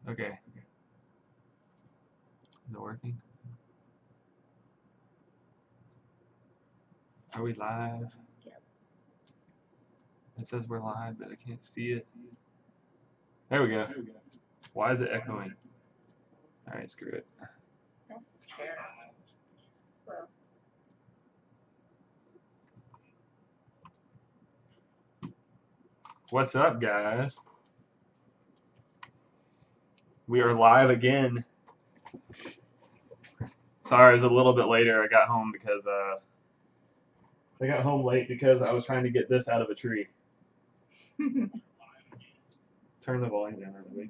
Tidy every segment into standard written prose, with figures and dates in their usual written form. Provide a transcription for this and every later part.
Okay. Is it working? Are we live? Yep. It says we're live, but I can't see it. There we go. Why is it echoing? All right, screw it. That's terrible. Well, What's up, guys? We are live again. Sorry, it was a little bit later. I got home because I got home late because I was trying to get this out of a tree. Turn the volume down, really.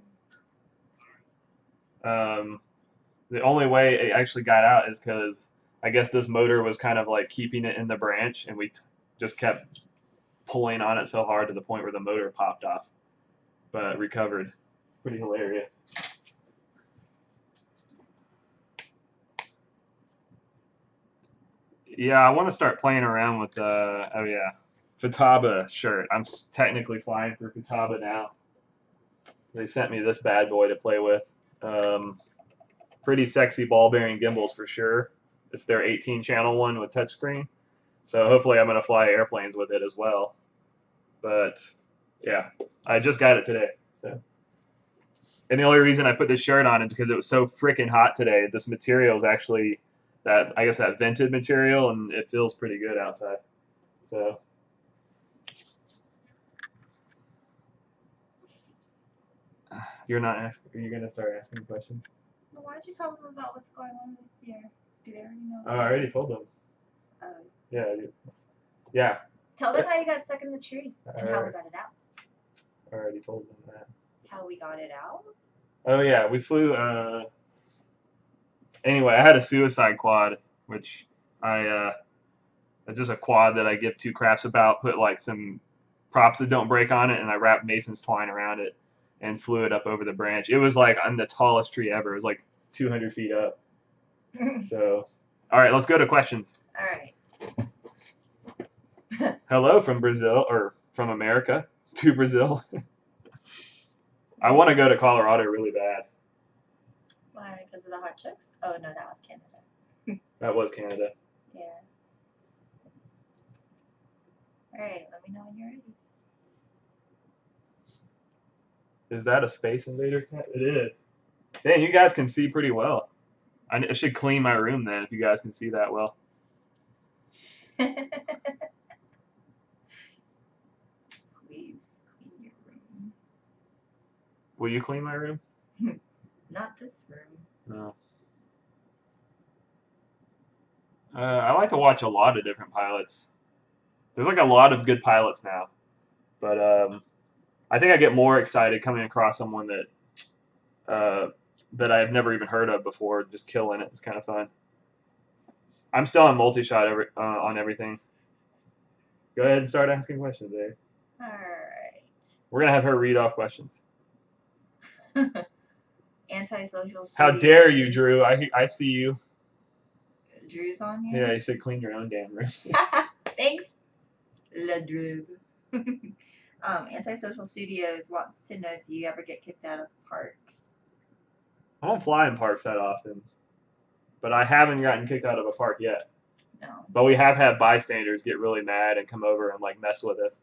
The only way it actually got out is because I guess this motor was kind of like keeping it in the branch, and we just kept pulling on it so hard to the point where the motor popped off, but recovered. Pretty hilarious. Yeah, I want to start playing around with oh yeah, Futaba shirt. I'm technically flying for Futaba now. They sent me this bad boy to play with. Pretty sexy ball bearing gimbals for sure. It's their 18 channel one with touchscreen. So hopefully I'm going to fly airplanes with it as well. But yeah, I just got it today. So, and the only reason I put this shirt on is because it was so freaking hot today. This material is actually that, I guess, that vented material, and it feels pretty good outside. So you're not asking. Are you going to start asking questions? well, why don't you tell them about what's going on with your? Do they already know? Oh, I already told them. Yeah, I do. Yeah. Tell them how you got stuck in the tree and how we got it out. I already told them that. How we got it out? Oh yeah, we flew. Anyway, I had a suicide quad, which it's just a quad that I give two craps about. Put like some props that don't break on it, and I wrapped Mason's twine around it and flew it up over the branch. It was like on the tallest tree ever. It was like 200 feet up. So, all right, let's go to questions. All right. Hello from Brazil, or from America to Brazil. I want to go to Colorado really bad. Why? Because of the hot chicks? Oh no, that was Canada. That was Canada. Yeah. All right. Let me know when you're ready. Is that a Space Invader cat? It is. Dang, you guys can see pretty well. I should clean my room then if you guys can see that well. Please clean your room. Will you clean my room? Not this room. No. I like to watch a lot of different pilots. There's like a lot of good pilots now, but I think I get more excited coming across someone that I've never even heard of before, just killing it. It's kind of fun. I'm still on multi-shot on everything. Go ahead and start asking questions, Dave. All right. We're gonna have her read off questions. Antisocial. How dare you, Drew? I see you. Drew's on here? Yeah, you said clean your own damn room. Thanks, La Drew. Antisocial Studios wants to know, do you ever get kicked out of parks? I don't fly in parks that often, but I haven't gotten kicked out of a park yet. No. But we have had bystanders get really mad and come over and like mess with us.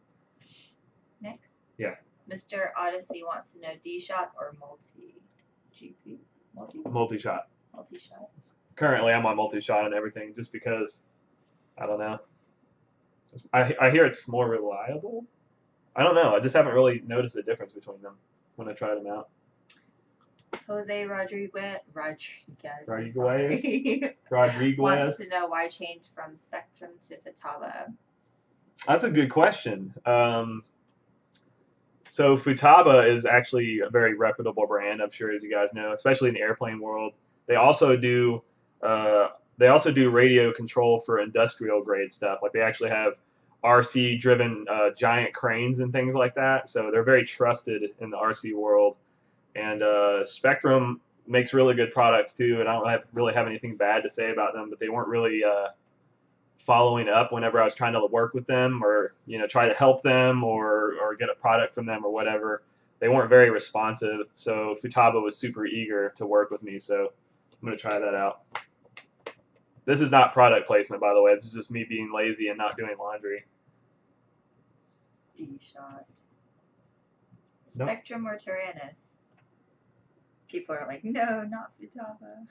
Next. Yeah. Mr. Odyssey wants to know, D-shot or multi-GP? Multi-shot. Multi-shot. Currently, I'm on multi-shot and everything just because, I don't know. I hear it's more reliable. I don't know. I just haven't really noticed the difference between them when I tried them out. Jose Rodriguez wants to know why change from Spectrum to Futaba. That's a good question. So Futaba is actually a very reputable brand, I'm sure, as you guys know, especially in the airplane world. They also do radio control for industrial grade stuff. Like they actually have RC driven giant cranes and things like that. So they're very trusted in the RC world. And Spectrum makes really good products too. And I don't really have anything bad to say about them, but they weren't really following up whenever I was trying to work with them or try to help them or get a product from them or whatever. they weren't very responsive. So Futaba was super eager to work with me. So I'm gonna try that out. This is not product placement, by the way. This is just me being lazy and not doing laundry. D-shot. Nope. Spectrum or Tyrannus? People are like, no, not Futaba.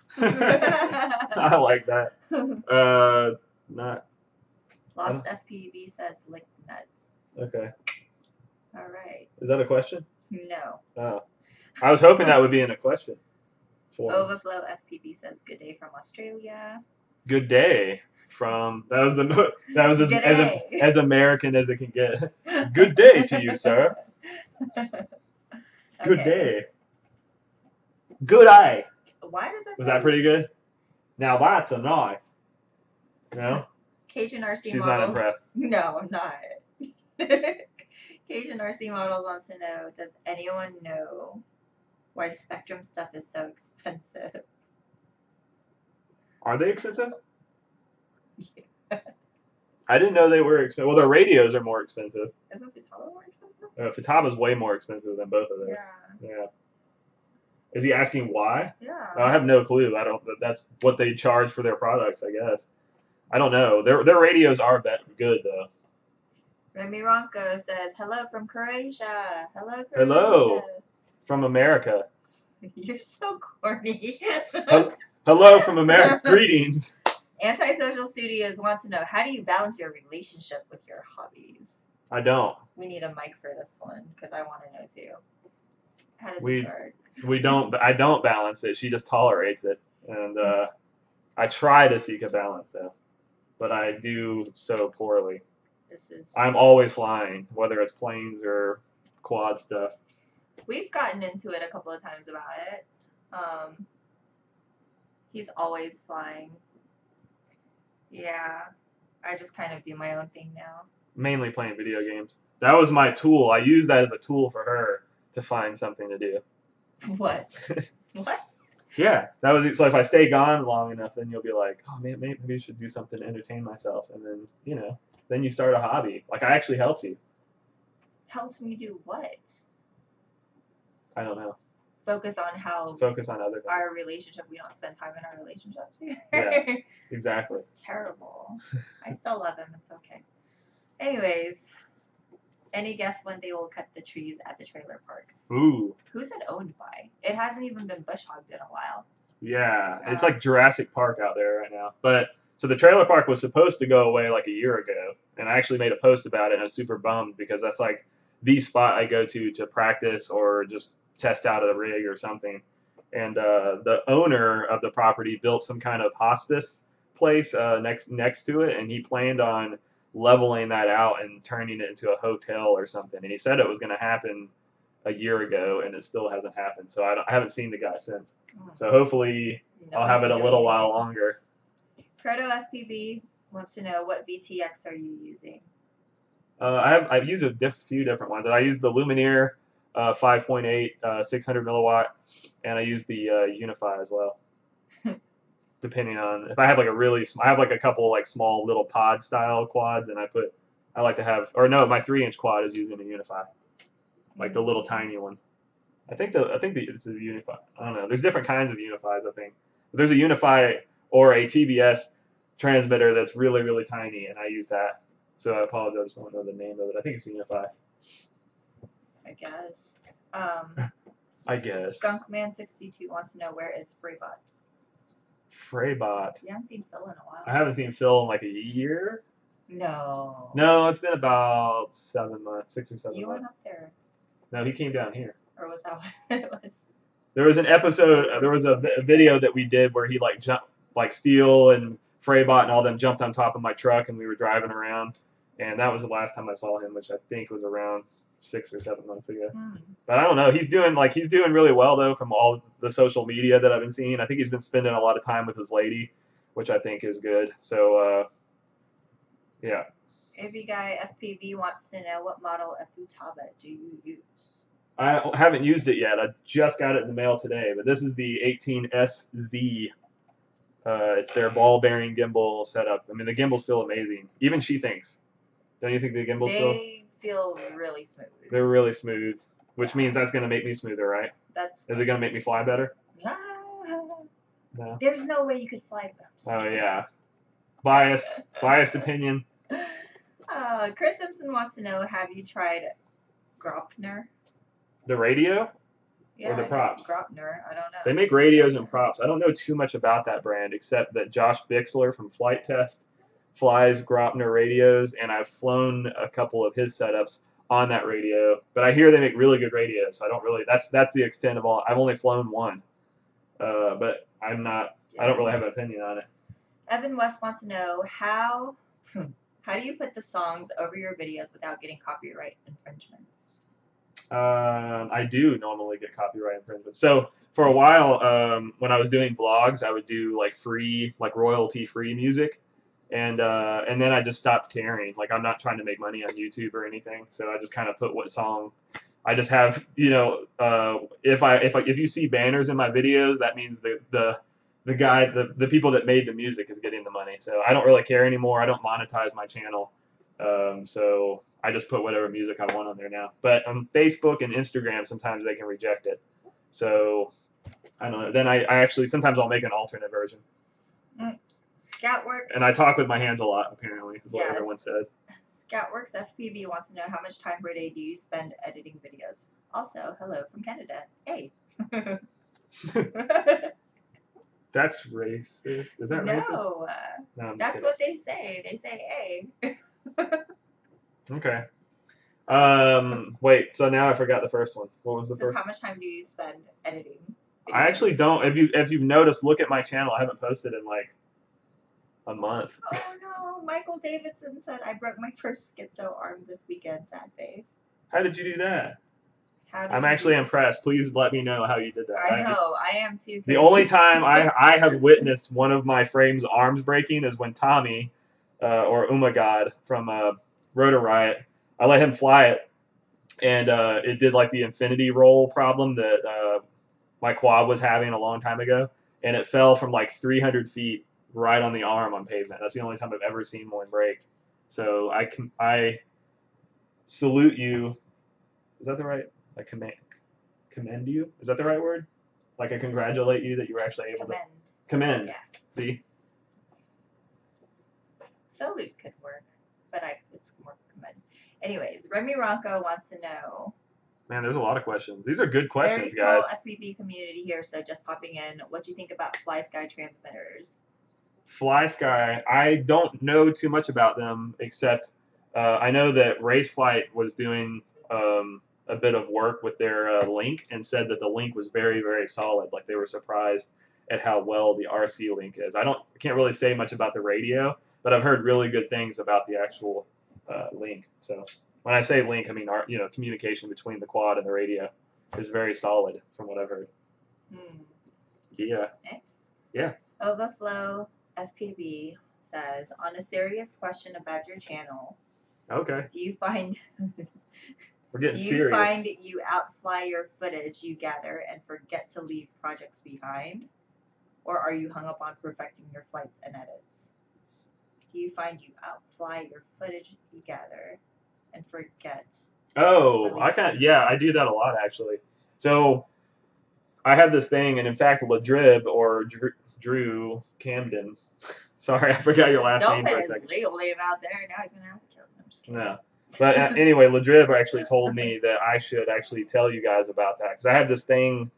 I like that. Not. Lost FPV says lick nuts. Okay. All right. Is that a question? No. Oh. I was hoping that would be in a question. Overflow FPV says good day from Australia. Good day from that was as American as it can get. Good day to you, sir. Good Okay. day. Good eye. Why does it? Was that pretty good? Now that's a knife. No? Cajun RC She's models. not impressed. No, I'm not. Cajun RC models wants to know, does anyone know why Spectrum stuff is so expensive? Are they expensive? Yeah. I didn't know they were expensive. Well, their radios are more expensive. Isn't Futaba more expensive? Futaba's way more expensive than both of those. Yeah. Is he asking why? Yeah. I have no clue. I don't. That's what they charge for their products, I guess. I don't know. Their radios are good though. Remy Ronco says, hello from Croatia. Hello, Croatia. Hello from America. You're so corny. Hello from America. Greetings. Antisocial Studios wants to know, how do you balance your relationship with your hobbies? I don't. We need a mic for this one because I want to know too. How does this work? I don't balance it. She just tolerates it, and I try to seek a balance though, but I do so poorly. I'm always flying, whether it's planes or quad stuff. We've gotten into it a couple of times about it. He's always flying. Yeah, I just kind of do my own thing now. Mainly playing video games. That was my tool. I used that as a tool for her to find something to do. What? What? Yeah, that was it. So if I stay gone long enough, then you'll be like, oh man, maybe I should do something to entertain myself, and then then you start a hobby. Like I actually helped you. Helped me do what? I don't know. Focus on other things. Our relationship. We don't spend time in our relationship together. Yeah, exactly. It's terrible. I still love him. It's okay. Anyways, any guess when they will cut the trees at the trailer park? Ooh. Who's it owned by? It hasn't even been bush hogged in a while. Yeah, it's like Jurassic Park out there right now. But so the trailer park was supposed to go away like a year ago, and I actually made a post about it, and I was super bummed because that's like the spot I go to practice or just test out a rig or something. And the owner of the property built some kind of hospice place next to it, and he planned on leveling that out and turning it into a hotel or something. And he said it was going to happen a year ago, and it still hasn't happened. So I haven't seen the guy since. So hopefully I'll have it a little while longer. Proto FPV wants to know, what VTX are you using? I've used a few different ones. I use the Lumineer 5.8 600 milliwatt, and I use the Unify as well. Depending on if I have like I have like a couple like small little pod style quads, and I like to have, or no, my 3-inch quad is using a Unify, like the little tiny one. I think it's a Unify. I don't know. There's different kinds of Unifys. I think but there's a Unify or a TBS transmitter that's really really tiny, and I use that. So I apologize, I don't know the name of it. I think it's a Unify. I guess. I guess. Skunkman62 wants to know, where is Freybot? Freybot. You haven't seen Phil in a while. I haven't seen Phil in like a year. No. No, it's been about 7 months, 6 or 7 months. You went up there. No, he came down here. Or was that what it was? There was an episode. There was a video that we did where he Steel and Freybot and all them jumped on top of my truck, and we were driving around. And that was the last time I saw him, which I think was around 6 or 7 months ago. But I don't know. He's doing really well though from all the social media that I've been seeing. I think he's been spending a lot of time with his lady, which I think is good. So yeah. Every guy FPV wants to know, what model of Futaba do you use? I haven't used it yet. I just got it in the mail today, but this is the 18SZ. It's their ball bearing gimbal setup. I mean, the gimbals feel amazing. Even she thinks. Don't you think the gimbals feel? They feel really smooth. They're really smooth. which means that's going to make me smoother, right? That's. Is it going to make me fly better? Ah, No. there's no way you could fly. Oh yeah, biased opinion. Chris Simpson wants to know: have you tried Gropner? The radio Yeah, or the props? Gropner. I don't know. They make radios and props. I don't know too much about that brand except that Josh Bixler from Flight Test flies Gropner radios, and I've flown a couple of his setups on that radio. But I hear they make really good radios. So I don't really. That's the extent of all. I've only flown one, but I'm not. I don't really have an opinion on it. Evan West wants to know how do you put the songs over your videos without getting copyright infringements? I do normally get copyright infringement. So for a while, when I was doing vlogs, I would do like free, like royalty-free music, and then I just stopped caring. Like I'm not trying to make money on YouTube or anything, so I just kind of put what song. I just have, if you see banners in my videos, that means the guy, the people that made the music is getting the money. So I don't really care anymore. I don't monetize my channel, so I just put whatever music I want on there now. But on Facebook and Instagram, sometimes they can reject it. So I don't know. Then I actually sometimes I'll make an alternate version. Scoutworks. And I talk with my hands a lot, apparently, is what everyone says. Scoutworks FPV wants to know how much time per day do you spend editing videos? Also, hello from Canada. Hey. That's racist. Is that racist? No. That's what they say. They say hey. Okay. Wait. So now I forgot the first one. What was the first? How much time do you spend editing videos? I actually don't. If you've noticed, look at my channel. I haven't posted in like a month. Oh no! Michael Davidson said I broke my first Skitzo arm this weekend. Sad face. How did you do that? I'm you actually impressed. Please let me know how you did that. I know. I am too. The only time I have witnessed one of my frames' arms breaking is when Tommy, or Umagod from Rotor Riot, I let him fly it, and it did like the infinity roll problem that my quad was having a long time ago, and it fell from like 300 feet right on the arm on pavement. That's the only time I've ever seen one break. So I salute you. Is that the right? I commend you. Is that the right word? Like I congratulate you that you were actually able to commend. Yeah. See. Salute could work, but it's more commend. Anyways, Remy Ronco wants to know. Man, there's a lot of questions. These are good questions, guys. Very small FPV community here, so just popping in. What do you think about FlySky transmitters? FlySky, I don't know too much about them, except I know that Raceflight was doing a bit of work with their link and said that the link was very, very solid. Like they were surprised at how well the RC link is. I can't really say much about the radio, but I've heard really good things about the actual link. So when I say link, I mean communication between the quad and the radio is very solid from what I've heard. Yeah. Next. Yeah. Overflow FPV says, on a serious question about your channel. Okay. Do you find We're getting serious. Do you find you outfly your footage you gather and forget to leave projects behind? Or are you hung up on perfecting your flights and edits? Do you find you outfly your footage you gather and forget? Oh, I do that a lot actually. So I have this thing, and in fact, Ladrib or Drew Camden. Sorry, I forgot your last name for a second. Don't put his legal name out there. Now he's gonna have to kill him. I'm just kidding. No. But anyway, Ladrib actually told me that I should actually tell you guys about that because I have this thing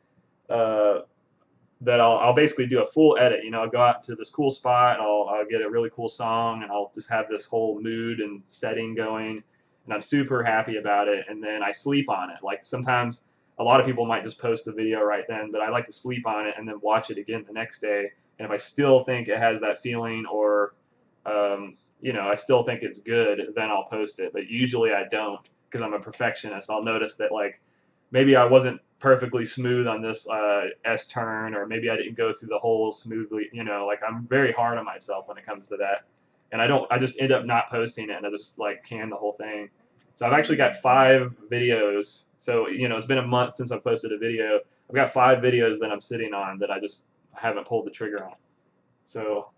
that I'll basically do a full edit. I'll go out to this cool spot, and I'll get a really cool song, and I'll just have this whole mood and setting going, and I'm super happy about it. And then I sleep on it. Like sometimes a lot of people might just post the video right then, but I like to sleep on it and then watch it again the next day. And if I still think it has that feeling or I still think it's good, then I'll post it. But usually I don't because I'm a perfectionist. I'll notice that like maybe I wasn't perfectly smooth on this S turn, or maybe I didn't go through the hole smoothly. Like I'm very hard on myself when it comes to that. And I just end up not posting it, and I just like can the whole thing. So I've actually got 5 videos. So, it's been a month since I've posted a video. I've got 5 videos that I'm sitting on that I just haven't pulled the trigger on. So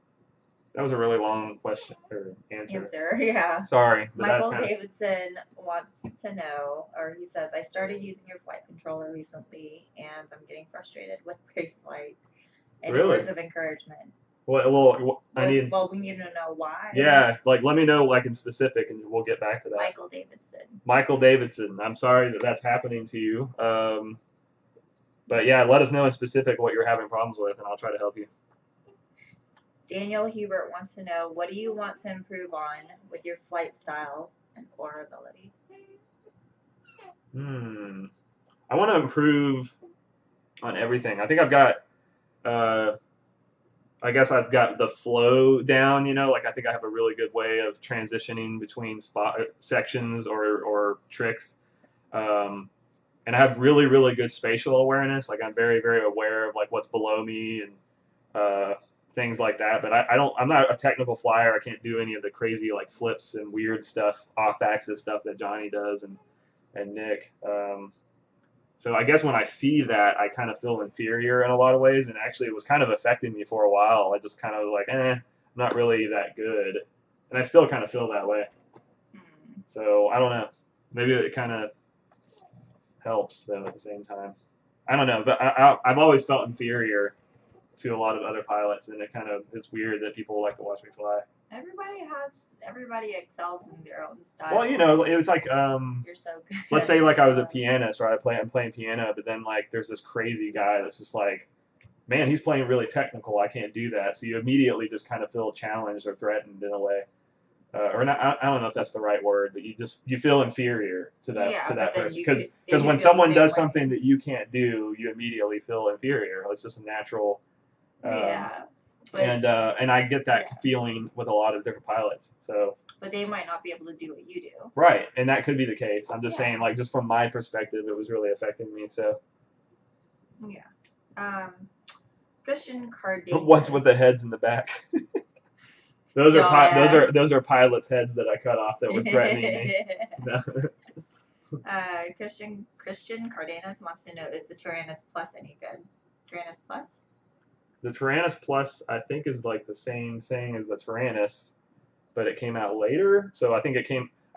That was a really long question or answer. Answer, yeah. Sorry, but Michael that's Davidson wants to know, or he says, I started using your flight controller recently, and I'm getting frustrated with Brace Flight. Any Really? words of encouragement? Well, I need. Well, we need to know why. Yeah, like let me know like in specific, and we'll get back to that. Michael Davidson. Michael Davidson, I'm sorry that that's happening to you. But yeah, let us know in specific what you're having problems with, and I'll try to help you. Daniel Hubert wants to know, what do you want to improve on with your flight style and or ability? I want to improve on everything. I think I've got, I guess I've got the flow down, you know, like I think I have a really good way of transitioning between sections or tricks. And I have really, really good spatial awareness. Like I'm very, very aware of like what's below me and things like that. But I'm not a technical flyer. I can't do any of the crazy like flips and weird stuff, off-axis stuff that Johnny does and Nick. So I guess when I see that, I kind of feel inferior in a lot of ways, and actually it was kind of affecting me for a while. I just kind of was like, I'm not really that good, and I still kind of feel that way. So I don't know. Maybe it kind of helps though at the same time. I don't know, but I've always felt inferior to a lot of other pilots, and it's weird that people like to watch me fly. Everybody excels in their own style. Well, you know, it was like you're so good. Let's say like I was a pianist, right? I'm playing piano, but then like there's this crazy guy that's just like, man, he's playing really technical. I can't do that. So you immediately just kind of feel challenged or threatened in a way, or not. I don't know if that's the right word, but you feel inferior to that person because when someone does something that you can't do, you immediately feel inferior. It's just a natural. And I get that feeling with a lot of different pilots. So. But they might not be able to do what you do. Right, and that could be the case. I'm just saying, like, just from my perspective, it was really affecting me. So. Yeah. Christian Cardenas. What's with the heads in the back? those are pilots' heads that I cut off that were threatening me. No. Christian Cardenas wants to know, is the Tyrannus Plus any good? Tyrannus Plus? The Tyrannus Plus, I think, is like the same thing as the Tyrannus, but it came out later. So I think I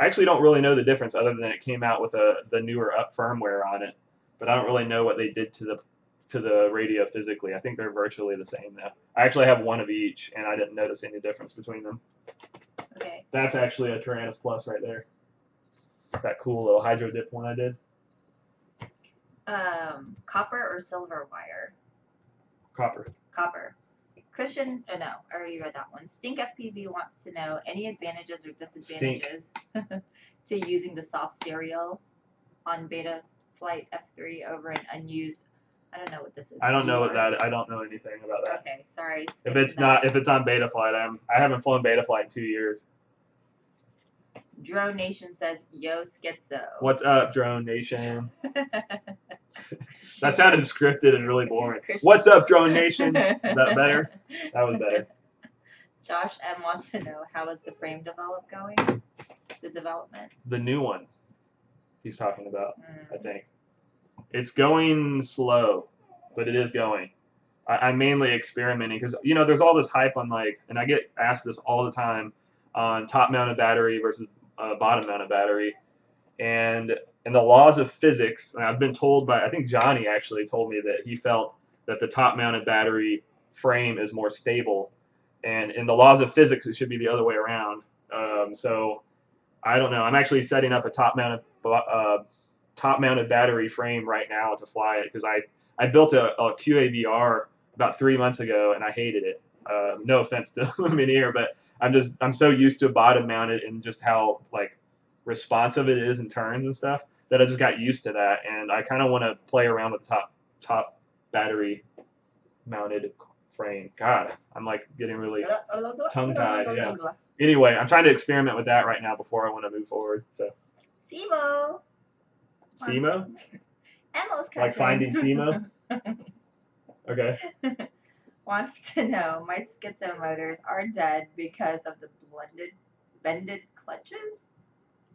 actually don't really know the difference other than it came out with the newer up firmware on it. But I don't really know what they did to the radio physically. I think they're virtually the same now. I actually have one of each, and I didn't notice any difference between them. Okay. That's actually a Tyrannus Plus right there. That cool little hydro dip one I did. Copper or silver wire? Copper. Christian, no, I already read that one. Stink FPV wants to know any advantages or disadvantages to using the soft serial on Beta Flight F3 over an unused. I don't know what this is. I don't know what that. I don't know anything about that. Okay, sorry. If it's on Beta Flight, I haven't flown Beta Flight in 2 years. Drone Nation says, "Yo, Skitzo." What's up, Drone Nation? That sounded scripted and really boring. What's up, Drone Nation? Is that better? That was better. Josh M wants to know, how is the frame going? The development. The new one he's talking about, I think. It's going slow, but it is going. I'm mainly experimenting because, you know, there's all this hype on like, and I get asked this all the time on top-mounted battery versus bottom-mounted battery. And the laws of physics, and I've been told by, I think Johnny actually told me that he felt that the top-mounted battery frame is more stable. And in the laws of physics, it should be the other way around. So I don't know. I'm actually setting up a top-mounted battery frame right now to fly it because I built a QAVR about 3 months ago and I hated it. No offense to Lumineer, but I'm so used to bottom-mounted and just how like responsive it is in turns and stuff that I just got used to that, and I kind of want to play around with the top battery mounted frame. God, I'm like getting really tongue-tied. Yeah. Anyway, I'm trying to experiment with that right now before I want to move forward. So. Simo. Simo? Like Finding Simo? Okay. Wants to know, my Skitzo motors are dead because of the bended clutches.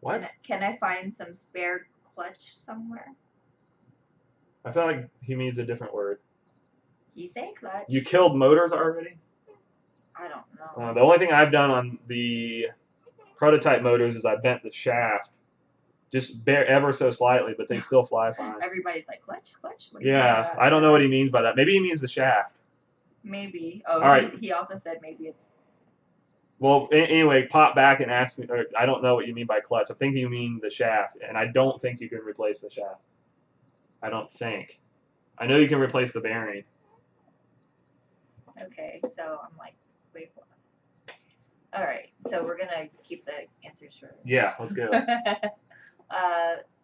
What? Can I find some spare clutch somewhere? I feel like he means a different word. He say clutch. You killed motors already? I don't know. The only thing I've done on the prototype motors is I bent the shaft just ever so slightly, but they still fly fine. Everybody's like, clutch, clutch. What are you Yeah, talking about? I don't know what he means by that. Maybe he means the shaft. Maybe. Oh, All right. he also said maybe it's. Well, anyway, pop back and ask me. Or, I don't know what you mean by clutch. I think you mean the shaft, and I don't think you can replace the shaft. I don't think. I know you can replace the bearing. Okay, so I'm like, wait, what? All right, so we're gonna keep the answers short. Yeah, let's go.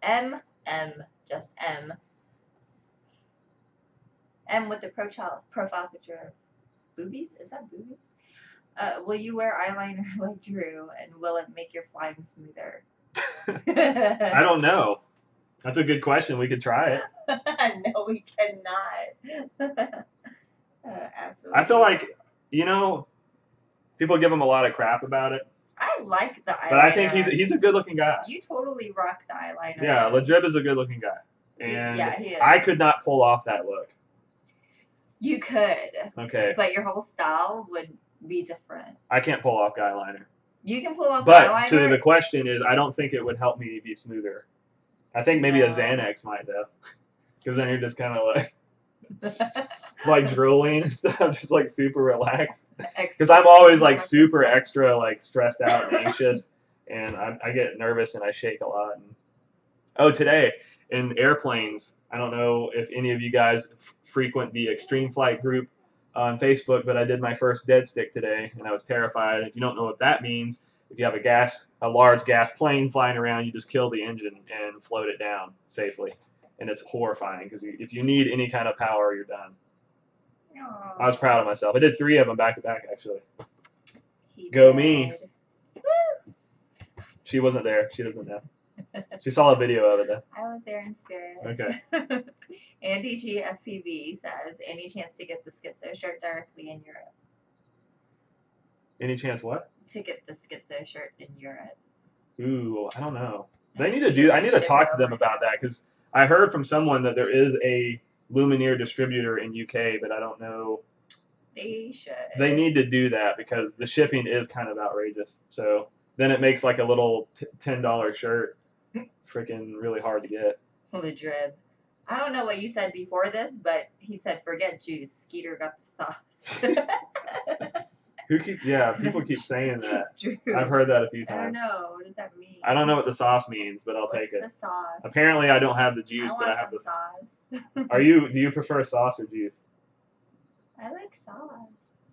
M, just M. M with the profile picture of boobies? Is that boobies? Will you wear eyeliner like Drew, and will it make your flying smoother? I don't know. That's a good question. We could try it. No, we cannot. Absolutely. I feel like, people give him a lot of crap about it. I like the eyeliner. But I think he's a good-looking guy. You totally rock the eyeliner. Yeah, Ledrib is a good-looking guy. And yeah, he is. I could not pull off that look. You could. Okay. But your whole style would be different. I can't pull off guy liner. You can pull off but eyeliner. to the question is, I don't think it would help me be smoother. I think maybe a Xanax might, though. Because then you're just kind of like drooling and stuff, just like super relaxed. Because I'm always like super extra like stressed out and anxious, and I get nervous and I shake a lot. And, today in airplanes, I don't know if any of you guys frequent the Extreme Flight group on Facebook, but I did my first dead stick today, and I was terrified. If you don't know what that means, if you have a large gas plane flying around, you just kill the engine and float it down safely. And it's horrifying because if you need any kind of power, you're done. Aww. I was proud of myself. I did 3 of them back to back, actually. Go me. She wasn't there. She doesn't know. She saw a video of it, though. I was there in spirit. Okay. Andy G FPV says, any chance to get the Skitzo shirt directly in Europe? Any chance what? To get the Skitzo shirt in Europe. Ooh, I don't know. I need to talk to them about that because I heard from someone that there is a Lumineer distributor in UK, but I don't know. They should. They need to do that because the shipping is kind of outrageous. So then it makes like a little $10 shirt freaking really hard to get. Ledrib. I don't know what you said before this, but he said, forget juice. Skeeter got the sauce. People keep saying that. Drew. I've heard that a few times. I don't know. What does that mean? I don't know what the sauce means, but I'll take it. What's the sauce? Apparently, I don't have the juice, but I have the sauce. Do you prefer sauce or juice? I like sauce.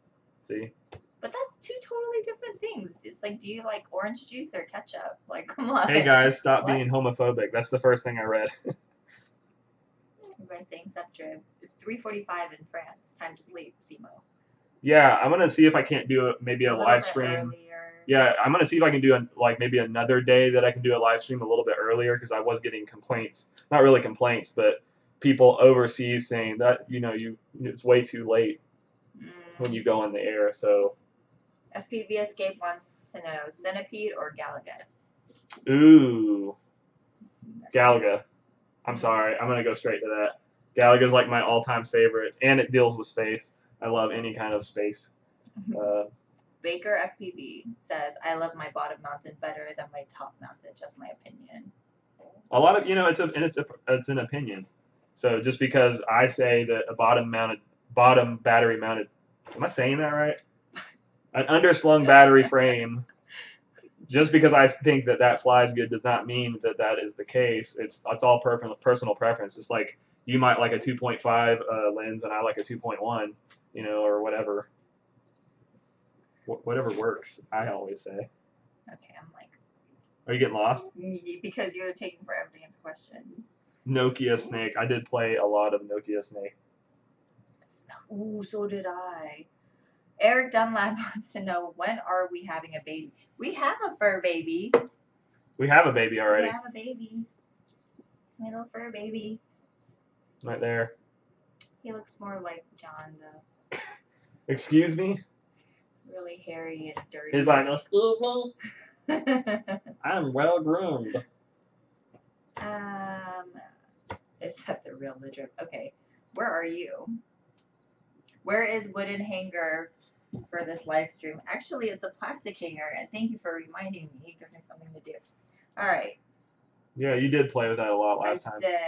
See? But that's 2 totally different things. It's like, do you like orange juice or ketchup? Like, come on. Hey guys, stop being homophobic. That's the first thing I read. Everybody's saying Ledrib. It's 3:45 in France. Time to sleep, Simo. Yeah, I'm gonna see if I can't do maybe a live stream. Earlier. Yeah, I'm gonna see if I can do maybe another day that I can do a live stream a little bit earlier because I was getting complaints, not really complaints, but people overseas saying that it's way too late when you go on the air. So. FPV Escape wants to know Centipede or Galaga. Ooh, Galaga. I'm sorry, I'm gonna go straight to that. Galaga's like my all-time favorite, and it deals with space. I love any kind of space. Baker FPV says, I love my bottom mounted better than my top mounted, just my opinion. A lot of, it's an opinion. So just because I say that a bottom battery mounted, am I saying that right? An underslung battery frame, just because I think that flies good does not mean that is the case. It's all personal preference. Just like you might like a 2.5 lens and I like a 2.1. Or whatever. Whatever works, I always say. Okay, I'm like. Are you getting lost? Because you're taking forever to answer questions. Nokia Snake. I did play a lot of Nokia Snake. Ooh, so did I. Eric Dunlap wants to know, when are we having a baby? We have a fur baby. We have a baby already. We have a baby. It's my little fur baby. Right there. He looks more like John, though. Excuse me? Really hairy and dirty. He's like, excuse me? I'm well groomed. Is that the real Ledrib? Okay. Where are you? Where is Wooden Hanger for this live stream. Actually, it's a plastic hanger, and thank you for reminding me. It gives me something to do. All right. Yeah, you did play with that a lot last time. I did.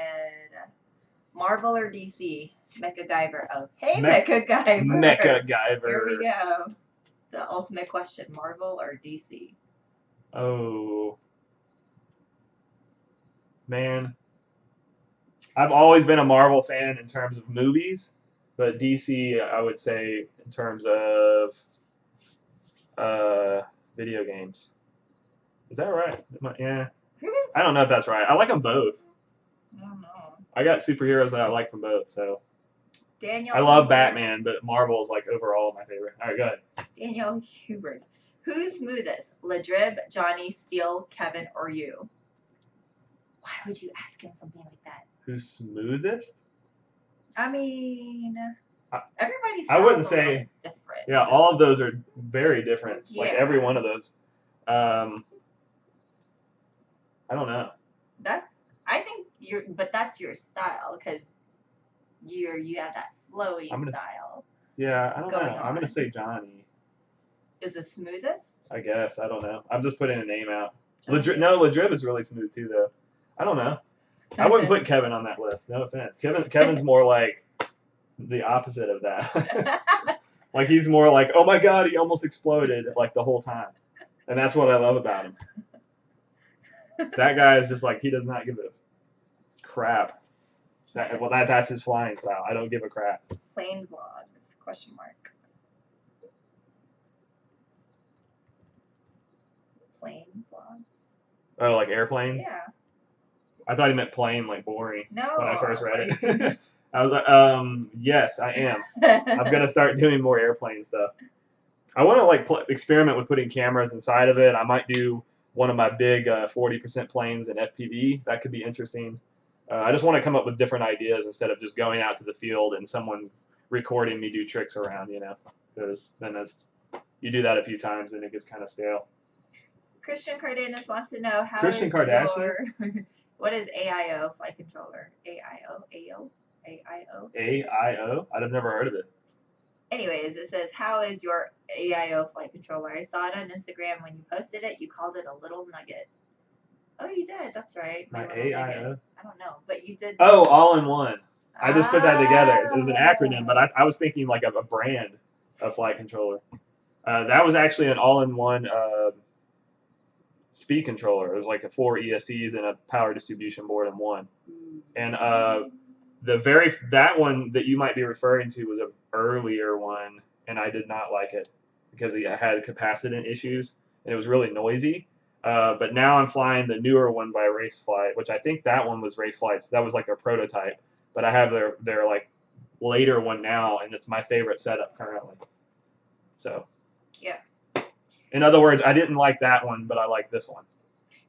Marvel or DC? Mecha Guyver. Oh, hey, Mecha Guyver. Mecha Guyver. Here we go. The ultimate question: Marvel or DC? Oh, man. I've always been a Marvel fan in terms of movies, but DC, I would say, in terms of video games. Is that right? Yeah. I don't know if that's right. I like them both. I don't know. I got superheroes that I like from both, so. Daniel. I love Batman, but Marvel is like overall my favorite. All right, go ahead. Daniel Hubert. Who's smoothest? Ladrib, Johnny, Steele, Kevin, or you? Why would you ask him something like that? Who's smoothest? I mean, everybody's. I wouldn't say different. Yeah, so. All of those are very different. Yeah. Like every one of those. I don't know. I think that's your style because you have that flowy style. Yeah, I don't know. I'm gonna say Johnny. Is the smoothest? I guess. I don't know. I'm just putting a name out. Ladrib is really smooth too, though. I don't know. I wouldn't put Kevin on that list. No offense. Kevin's more like the opposite of that. Like he's more like, oh my god, he almost exploded like the whole time, and that's what I love about him. That guy is just like he does not give a crap. That's his flying style. I don't give a crap. Plane vlogs? Question mark. Plane vlogs. Oh, like airplanes? Yeah. I thought he meant plane, like boring. No. When I first read it. I was like, yes, I am. I'm gonna start doing more airplane stuff. I want to like experiment with putting cameras inside of it. I might do one of my big 40% planes in FPV. That could be interesting. I just want to come up with different ideas instead of just going out to the field and someone recording me do tricks around, you know, because then you do that a few times and it gets kind of stale. Christian Cardenas wants to know what is AIO flight controller? AIO? AIO? I'd have never heard of it. Anyways, it says, how is your AIO flight controller? I saw it on Instagram when you posted it. You called it a little nugget. Oh, you did. That's right. My AIO? I don't know, but you did. Oh, all in one. I just put that together. It was an acronym, but I was thinking like of a brand of flight controller. That was actually an all-in-one speed controller. It was like 4 ESCs and a power distribution board in one. And that one that you might be referring to was an earlier one, and I did not like it because it had capacitant issues and it was really noisy. But now I'm flying the newer one by Raceflight, which I think that one was Raceflight's. That was like their prototype. But I have their like later one now, and it's my favorite setup currently. So. Yeah. In other words, I didn't like that one, but I like this one.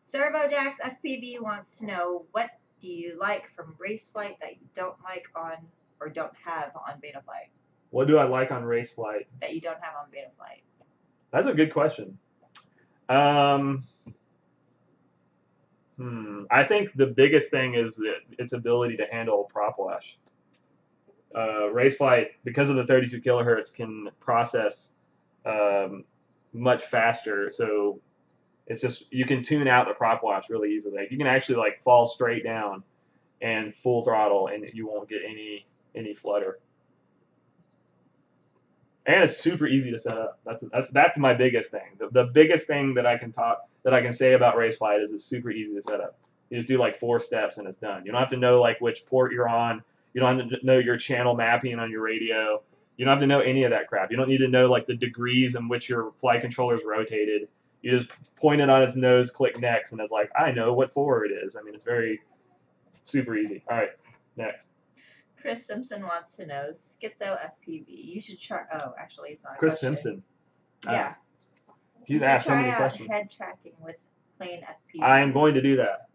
ServoJax FPV wants to know, what do you like from Raceflight that you don't like on or don't have on Betaflight? What do I like on Raceflight that you don't have on Betaflight? That's a good question. I think the biggest thing is its ability to handle prop wash. Raceflight, because of the 32 kilohertz, can process much faster, so it's just you can tune out the prop wash really easily. Like, you can actually like fall straight down and full throttle, and you won't get any flutter. And it's super easy to set up. That's my biggest thing. The biggest thing that I can say about Raceflight is it's super easy to set up. You just do like 4 steps and it's done. You don't have to know like which port you're on. You don't have to know your channel mapping on your radio. You don't have to know any of that crap. You don't need to know like the degrees in which your flight controller is rotated. You just point it on its nose, click next, and it's like, I know what forward is. I mean, it's very super easy. All right, next. Chris Simpson wants to know, Skitzo FPV. You should try. Oh, actually, it's not a Chris question. Simpson. Yeah. He's asked so many try questions. Head tracking with plane FPV. I am going to do that.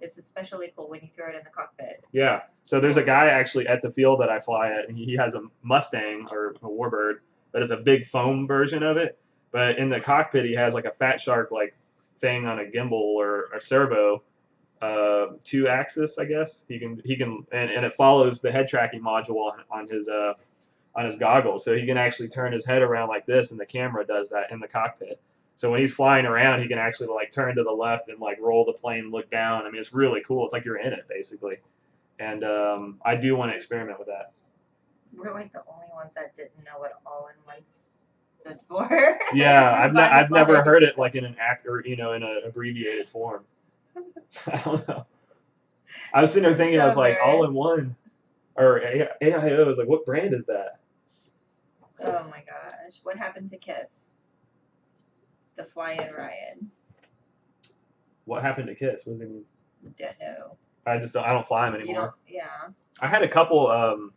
It's especially cool when you throw it in the cockpit. Yeah. So there's a guy actually at the field that I fly at, and he has a Mustang or a Warbird, but it's a big foam version of it. But in the cockpit, he has like a Fat Shark like thing on a gimbal or servo, 2-axis, I guess. He can and it follows the head tracking module on his on his goggles, so he can actually turn his head around like this, and the camera does that in the cockpit. So when he's flying around, he can actually like turn to the left and like roll the plane, look down. I mean, it's really cool. It's like you're in it basically. And I do want to experiment with that. We're like the only ones that didn't know what all-in-one stood for. Yeah, I've never heard it like in an act or in an abbreviated form. I don't know. I was sitting there thinking, I was like, all in one, or AIO. I was like, what brand is that? Oh my gosh, what happened to Kiss? The Fly-In Ryan. What happened to Kiss? What does it mean? Don't know. I don't fly them anymore. Yeah. I had a couple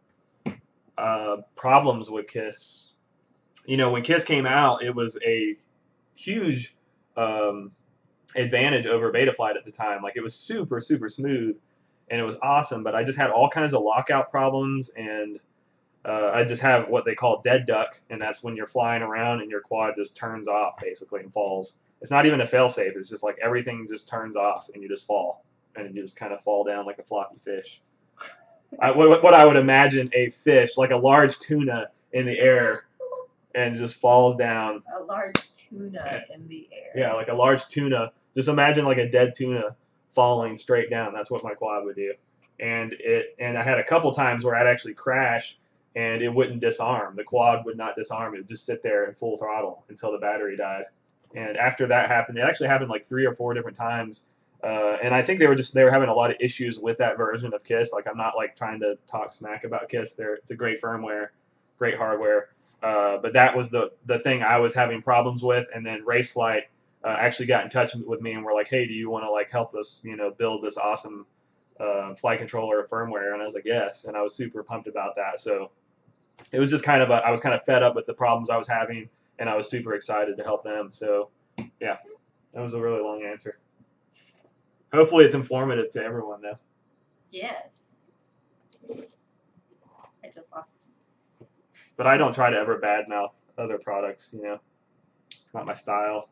problems with Kiss. When Kiss came out, it was a huge advantage over Betaflight at the time. Like, it was super, super smooth, and it was awesome, but I just had all kinds of lockout problems, and I just have what they call dead duck, and that's when you're flying around and your quad just turns off, basically, and falls. It's not even a fail-safe. It's just like everything just turns off, and you just fall, and you just kind of fall down like a floppy fish. What I would imagine a fish, like a large tuna in the air, and just falls down. A large tuna in the air. Yeah, like a large tuna. Just imagine like a dead tuna falling straight down. That's what my quad would do. And I had a couple times where I'd actually crash and it wouldn't disarm. The quad would not disarm. It would just sit there in full throttle until the battery died. And after that happened, it actually happened like 3 or 4 different times. And I think they were having a lot of issues with that version of KISS. Like, I'm not like trying to talk smack about KISS. It's a great firmware, great hardware. But that was the thing I was having problems with. And then Raceflight actually got in touch with me and were like, hey, do you want to like help us, build this awesome flight controller firmware? And I was like, yes. And I was super pumped about that. So it was just I was kind of fed up with the problems I was having, and I was super excited to help them. So yeah, that was a really long answer. Hopefully it's informative to everyone though. Yes. I just lost. But I don't try to ever badmouth other products, not my style.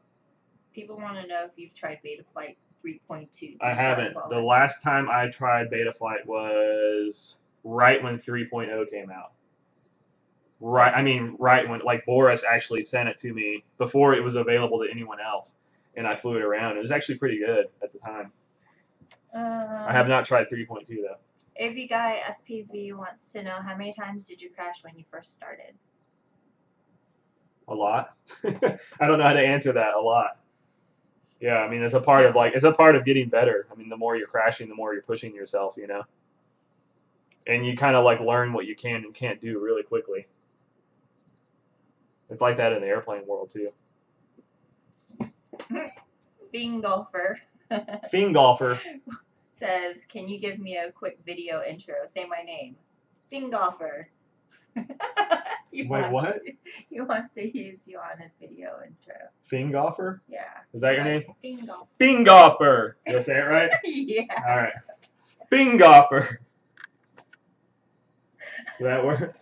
People want to know if you've tried Betaflight 3.2. I haven't. The last time I tried Betaflight was right when 3.0 came out. Right when, like, Boris actually sent it to me before it was available to anyone else, and I flew it around. It was actually pretty good at the time. I have not tried 3.2 though. AV Guy FPV wants to know, how many times did you crash when you first started? A lot. I don't know how to answer that. A lot. Yeah, I mean, it's a part of getting better. I mean, the more you're crashing, the more you're pushing yourself, and you kind of like learn what you can and can't do really quickly. It's like that in the airplane world too. Fiend Golfer. Fiend Golfer says, can you give me a quick video intro? Say my name. Fiend Golfer. Wait, what? He wants to use you on his video intro. Fiend Golfer? Yeah. Is that your name? Fiend Golfer. Fiend Golfer. Did I say it right? Yeah. All right. Fiend Golfer. Does that work?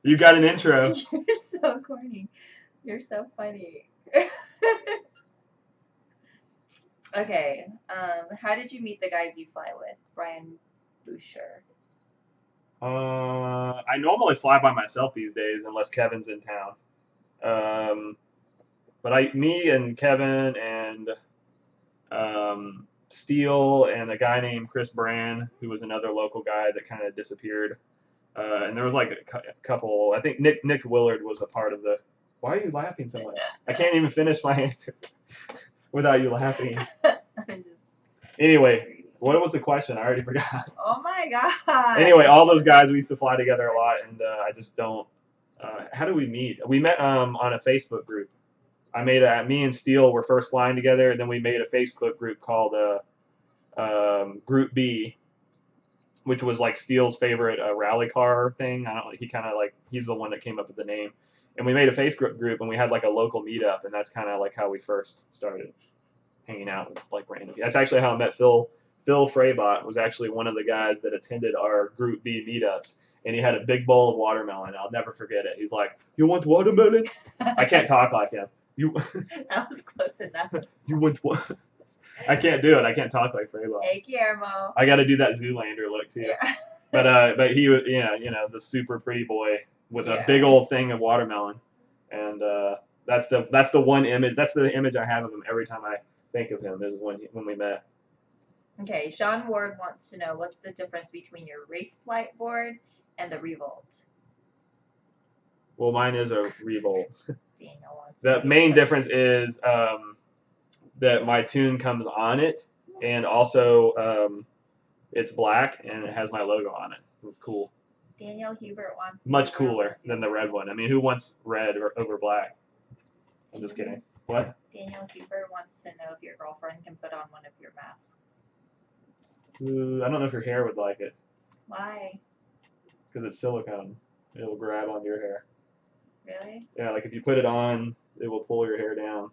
You got an intro. You're so corny. You're so funny. Okay. How did you meet the guys you fly with? Brian Boucher. I normally fly by myself these days unless Kevin's in town. But me and Kevin and Steele and a guy named Chris Brand, who was another local guy that kind of disappeared. And there was like a couple. I think Nick Willard was a part of the. Why are you laughing so much? I can't even finish my answer without you laughing. Anyway, what was the question? I already forgot. Oh my god. Anyway, all those guys, we used to fly together a lot, and I just don't. How do we meet? We met on a Facebook group. Me and Steele were first flying together, and then we made a Facebook group called Group B, which was like Steele's favorite rally car thing. He's the one that came up with the name. And we made a Facebook group, and we had like a local meetup, and that's kind of like how we first started hanging out with like random people. That's actually how I met Phil. Phil Freybot was actually one of the guys that attended our Group B meetups, and he had a big bowl of watermelon. I'll never forget it. He's like, "You want watermelon?" I can't talk like him. That was close enough. You want what? I can't do it. I can't talk like Freybot. Hey, Guillermo. I got to do that Zoolander look too. Yeah. But he was, yeah, the super pretty boy with a Yeah. big old thing of watermelon, and that's the one image. That's the image I have of him every time I think of him. Is when we met. Okay, Sean Ward wants to know what's the difference between your race flight board and the Revolt. Well, mine is a Revolt. Daniel wants The to main know. difference is that my tune comes on it, and also it's black and it has my logo on it. It's cool. Daniel Hubert wants to Much know cooler than the red one. I mean, who wants red over black? I'm just kidding. What? Daniel Hubert wants to know if your girlfriend can put on one of your masks. I don't know if your hair would like it Why? because it's silicone. It'll grab onto your hair. Really? Yeah, like if you put it on, it will pull your hair down.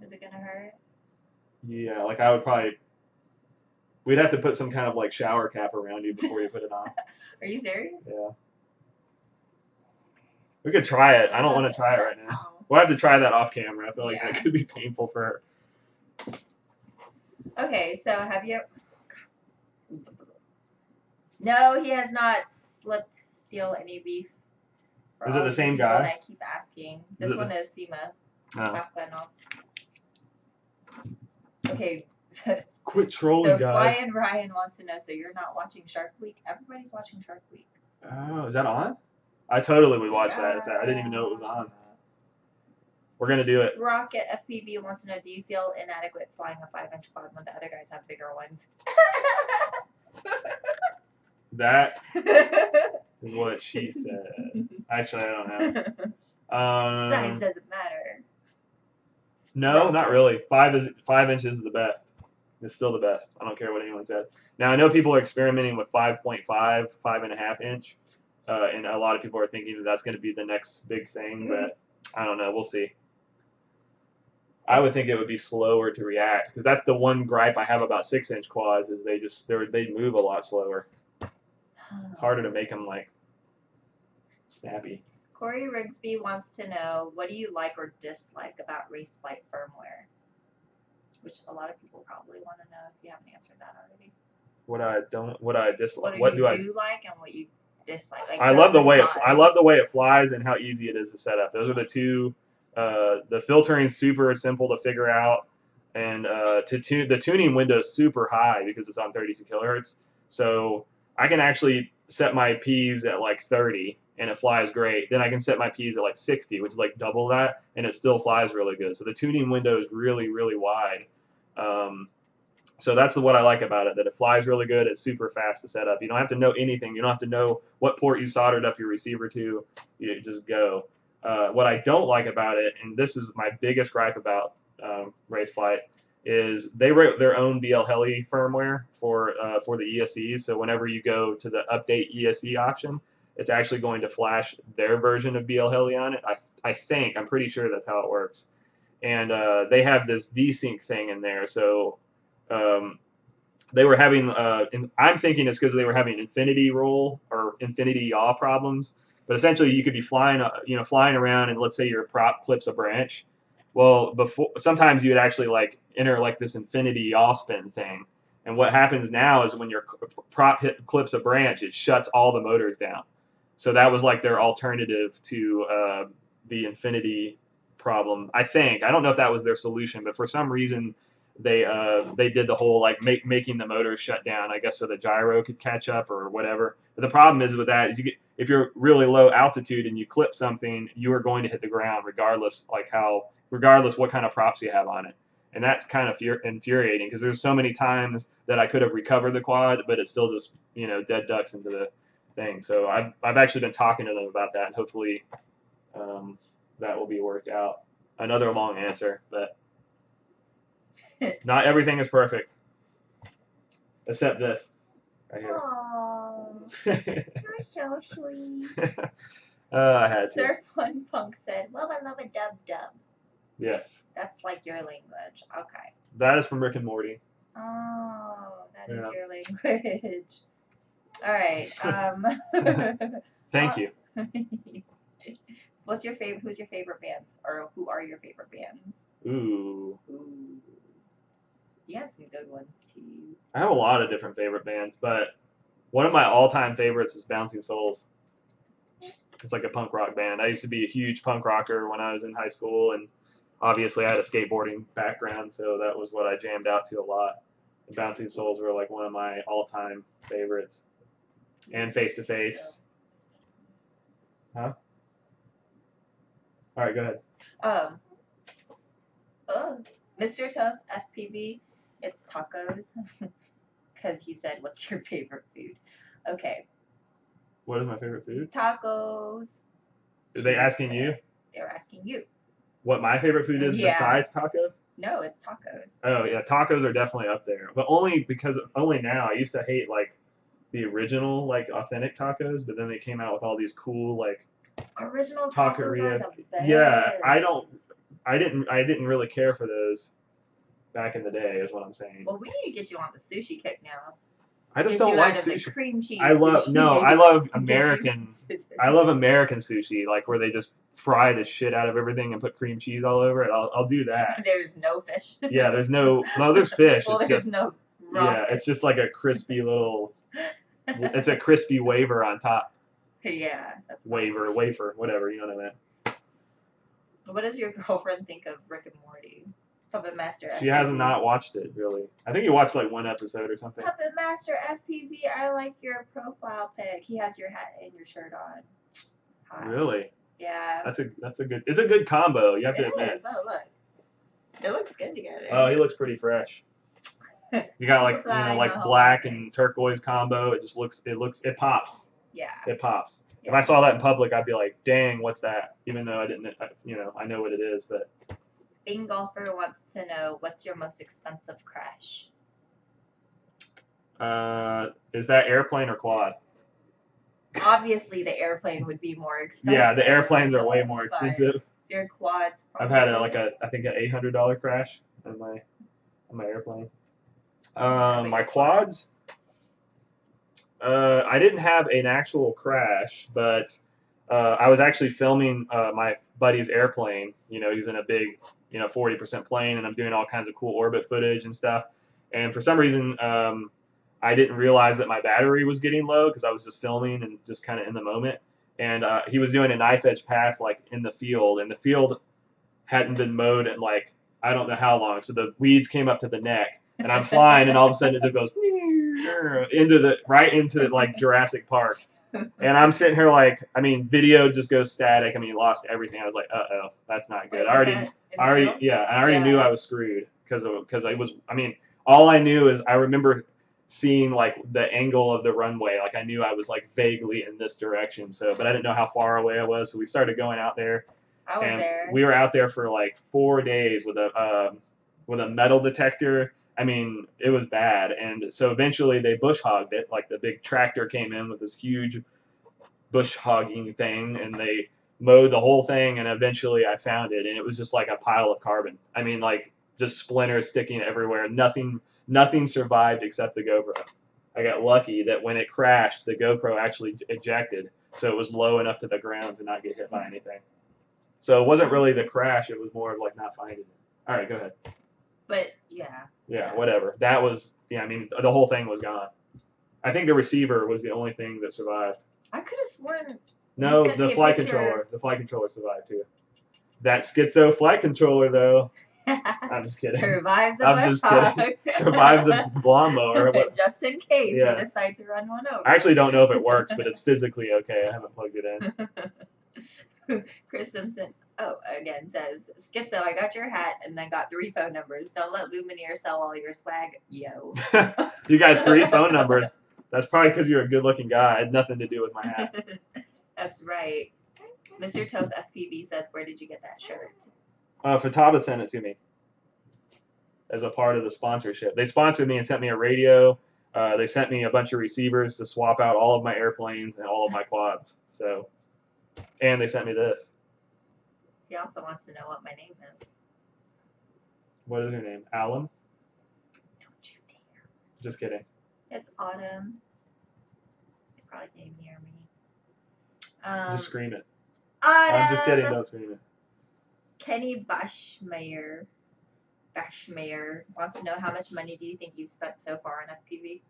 Is it gonna hurt? Yeah, like I would probably. We'd have to put some kind of like shower cap around you before you put it on. Are you serious? Yeah. We could try it. I don't want to try it right now. We'll have to try that off camera. I feel like that could be painful for her. Okay, so have you? No, he has not slipped steal any beef. For Is it all the of same people guy? that keep asking. Is This it one is Sima. Oh. Okay. Quit trolling, So guys. Fly and Ryan wants to know. So you're not watching Shark Week? Everybody's watching Shark Week. Oh, is that on? I totally would watch that. I didn't even know it was on. We're gonna do it. Rocket FPV wants to know: do you feel inadequate flying a 5-inch quad when the other guys have bigger ones? That is what she said. Actually, I don't know. Size doesn't matter. No, not really. 5 inches is the best. It's still the best. I don't care what anyone says. Now I know people are experimenting with 5.5, 5.5 inch, and a lot of people are thinking that that's going to be the next big thing. But I don't know. We'll see. I would think it would be slower to react because that's the one gripe I have about 6-inch quads is they move a lot slower. It's harder to make them like snappy. Corey Rigsby wants to know, what do you like or dislike about race flight firmware? Which a lot of people probably want to know if you haven't answered that already. What I dislike. What do you like and what you dislike? Like I love the way it flies and how easy it is to set up. Those are the two. The filtering is super simple to figure out, and the tuning window is super high because it's on 32 kilohertz. So I can actually set my P's at like 30 and it flies great. Then I can set my P's at like 60, which is like double that, and it still flies really good. So the tuning window is really, really wide. So that's what I like about it, that it flies really good. It's super fast to set up. You don't have to know anything. You don't have to know what port you soldered up your receiver to. You just go. What I don't like about it, and this is my biggest gripe about Raceflight, is they wrote their own BL Heli firmware for the ESCs. So whenever you go to the update ESC option, it's actually going to flash their version of BL Heli on it. I'm pretty sure that's how it works. And they have this desync thing in there. So they were having, and I'm thinking it's because they were having infinity roll or infinity yaw problems. But essentially, you could be flying around, and let's say your prop clips a branch. Well, sometimes you would actually like enter like this infinity yaw spin thing. And what happens now is when your prop clips a branch, it shuts all the motors down. So that was like their alternative to the infinity problem. I don't know if that was their solution, but for some reason they did the whole like making the motors shut down, I guess, so the gyro could catch up or whatever. But the problem is with that is if you're really low altitude and you clip something, you are going to hit the ground regardless what kind of props you have on it. And that's kind of infuriating because there's so many times that I could have recovered the quad, but it still just dead ducks into the thing. So I've actually been talking to them about that, and hopefully that will be worked out. Another long answer, but not everything is perfect, except this right here. Aww, you're so sweet. I had to. Surf One Punk said, "Lubba lubba dub dub." Yes. That's like your language. Okay. That is from Rick and Morty. Oh, that is your language. All right. Thank you. Who's your favorite bands, or who are your favorite bands? Ooh. You have some good ones too. I have a lot of different favorite bands, but One of my all-time favorites is Bouncing Souls. It's like a punk rock band. I used to be a huge punk rocker when I was in high school, and obviously I had a skateboarding background, so that was what I jammed out to a lot. And Bouncing Souls were like one of my all-time favorites. And Face to Face. Huh? All right, go ahead. Mr. Tough FPV, it's tacos. Because he said, "What's your favorite food?" Okay. What is my favorite food? Tacos. Are they asking you? They're asking you. What my favorite food is besides tacos? No, it's tacos. Oh yeah, tacos are definitely up there, but only now. I used to hate like the original like authentic tacos, but then they came out with all these cool like original tacos are the best. Yeah, I didn't really care for those back in the day, is what I'm saying. Well, we need to get you on the sushi kick now. I just don't like sushi. The cream cheese I love sushi. I love American. I love American sushi, like where they just fry the shit out of everything and put cream cheese all over it. I'll do that. There's no fish. Yeah, there's no. Well, there's fish. Well, it's there's just, no raw fish. It's just like a crispy little. It's a crispy wafer on top. Yeah, that's wafer, whatever, you know what I meant. What does your girlfriend think of Rick and Morty? Puppet Master FPV. She has not watched it, really. I think you watched like one episode or something. Puppet Master FPV, I like your profile pic. He has your hat and your shirt on. Hot. Really? Yeah. It's a good combo, you have to admit. It is. Oh, look. It looks good together. Oh, he looks pretty fresh. You got like black and turquoise combo. It pops. Yeah. It pops. Yeah. If I saw that in public, I'd be like, "Dang, what's that?" Even though I didn't, I know what it is, but. Bing Golfer wants to know, what's your most expensive crash? Is that airplane or quad? Obviously, the airplane would be more expensive. Yeah, the airplanes are way more expensive. Your quads. I've had I think an $800 crash on my airplane. My quads. I didn't have an actual crash, but I was actually filming my buddy's airplane. He's in a big 40% plane, and I'm doing all kinds of cool orbit footage and stuff. And for some reason, I didn't realize that my battery was getting low because I was just filming and just kind of in the moment. And he was doing a knife edge pass like in the field, and the field hadn't been mowed in like I don't know how long. So the weeds came up to the neck, and I'm flying, and all of a sudden it just goes into like Jurassic Park. And I'm sitting here like, video just goes static. Lost everything. I was like, uh-oh, that's not good. I already knew I was screwed because I was. All I knew is I remember seeing like the angle of the runway. Like I knew I was like vaguely in this direction. But I didn't know how far away I was. So we started going out there. I was there. We were out there for like 4 days with a metal detector. It was bad, and so eventually they bush hogged it. Like the big tractor came in with this huge bush hogging thing, and they mowed the whole thing. And eventually I found it, and it was just like a pile of carbon. Like just splinters sticking everywhere. Nothing survived except the GoPro. I got lucky that when it crashed, the GoPro actually ejected, so it was low enough to the ground to not get hit by anything. So it wasn't really the crash; it was more of like not finding it. All right, go ahead. But yeah. Yeah, whatever. That was the whole thing was gone. I think the receiver was the only thing that survived. I could have sworn. No, the flight controller. The flight controller survived too. That Skitzo flight controller though. I'm just kidding. Survives a I'm just kidding. Survives a lawnmower. Just in case you decide to run one over. I actually don't know if it works, but it's physically okay. I haven't plugged it in. Chris Simpson, again says, Skitzo, I got your hat and then got 3 phone numbers. Don't let Lumineer sell all your swag, yo. You got 3 phone numbers. That's probably because you're a good-looking guy. It had nothing to do with my hat. That's right. Mr. Tope FPV says, where did you get that shirt? Futaba sent it to me as a part of the sponsorship. They sponsored me and sent me a radio. They sent me a bunch of receivers to swap out all of my airplanes and all of my quads. And they sent me this. He also wants to know what my name is. What is your name? Alan? Don't you dare. Just kidding. It's Autumn. They probably named near me. Just scream it. Autumn! I'm just kidding. Don't scream it. Kenny Bashmayer wants to know, how much money do you think you've spent so far on FPV?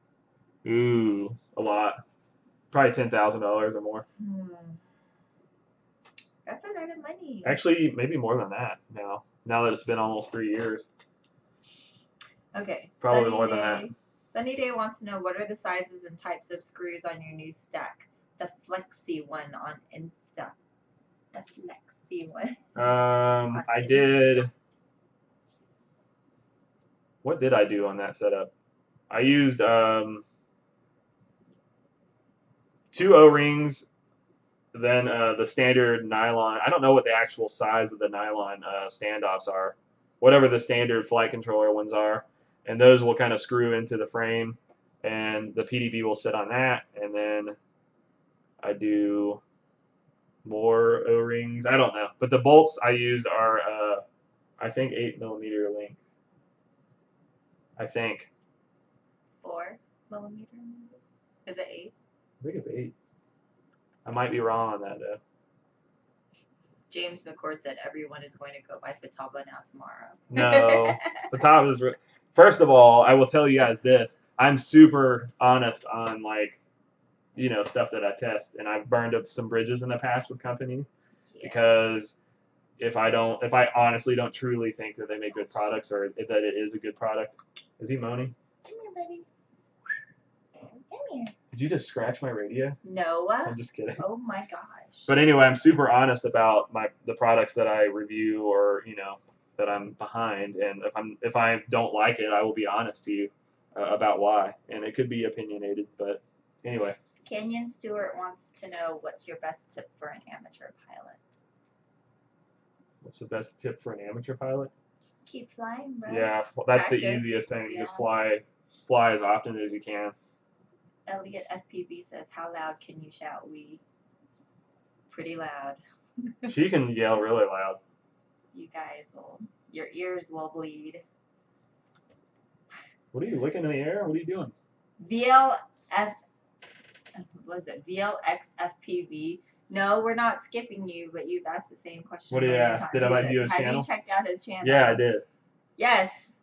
Ooh, a lot. Probably $10,000 or more. That's a lot of money. Actually, maybe more than that now. Now that it's been almost 3 years. Okay. Probably more than that. Sunny Day wants to know what are the sizes and types of screws on your new stack? The Flexi one on Insta. The Flexi one. I did. What did I do on that setup? I used 2 O-rings, then the standard nylon. I don't know what the actual size of the nylon standoffs are. Whatever the standard flight controller ones are, and those will kind of screw into the frame, and the PDB will sit on that, and then I do more O-rings. I don't know, but the bolts I used are I think 8mm length. I think. 4mm. Is it 8? I think it's 8. I might be wrong on that though. James McCord said everyone is going to go buy Fataba now tomorrow. No, Fataba is. First of all, I will tell you guys this: I'm super honest on stuff that I test, and I've burned up some bridges in the past with companies because if I honestly don't truly think that they make good products or that it is a good product. Is he moaning? Come here, buddy. Come here. Did you just scratch my radio? No. I'm just kidding. Oh my gosh. But anyway, I'm super honest about the products that I review or that I'm behind, and if I don't like it, I will be honest to you about why, and it could be opinionated, but anyway. Kenyon Stewart wants to know what's your best tip for an amateur pilot. What's the best tip for an amateur pilot? Keep flying, bro. Yeah, that's Practice. the easiest thing. Yeah. Just fly as often as you can. Elliot FPV says, "How loud can you shout? We pretty loud." She can yell really loud. You guys your ears will bleed. What are you looking in the air? What are you doing? VLX FPV. No, we're not skipping you, but you've asked the same question. What did you ask? Did I view his channel? Have you checked out his channel? Yeah, I did. Yes.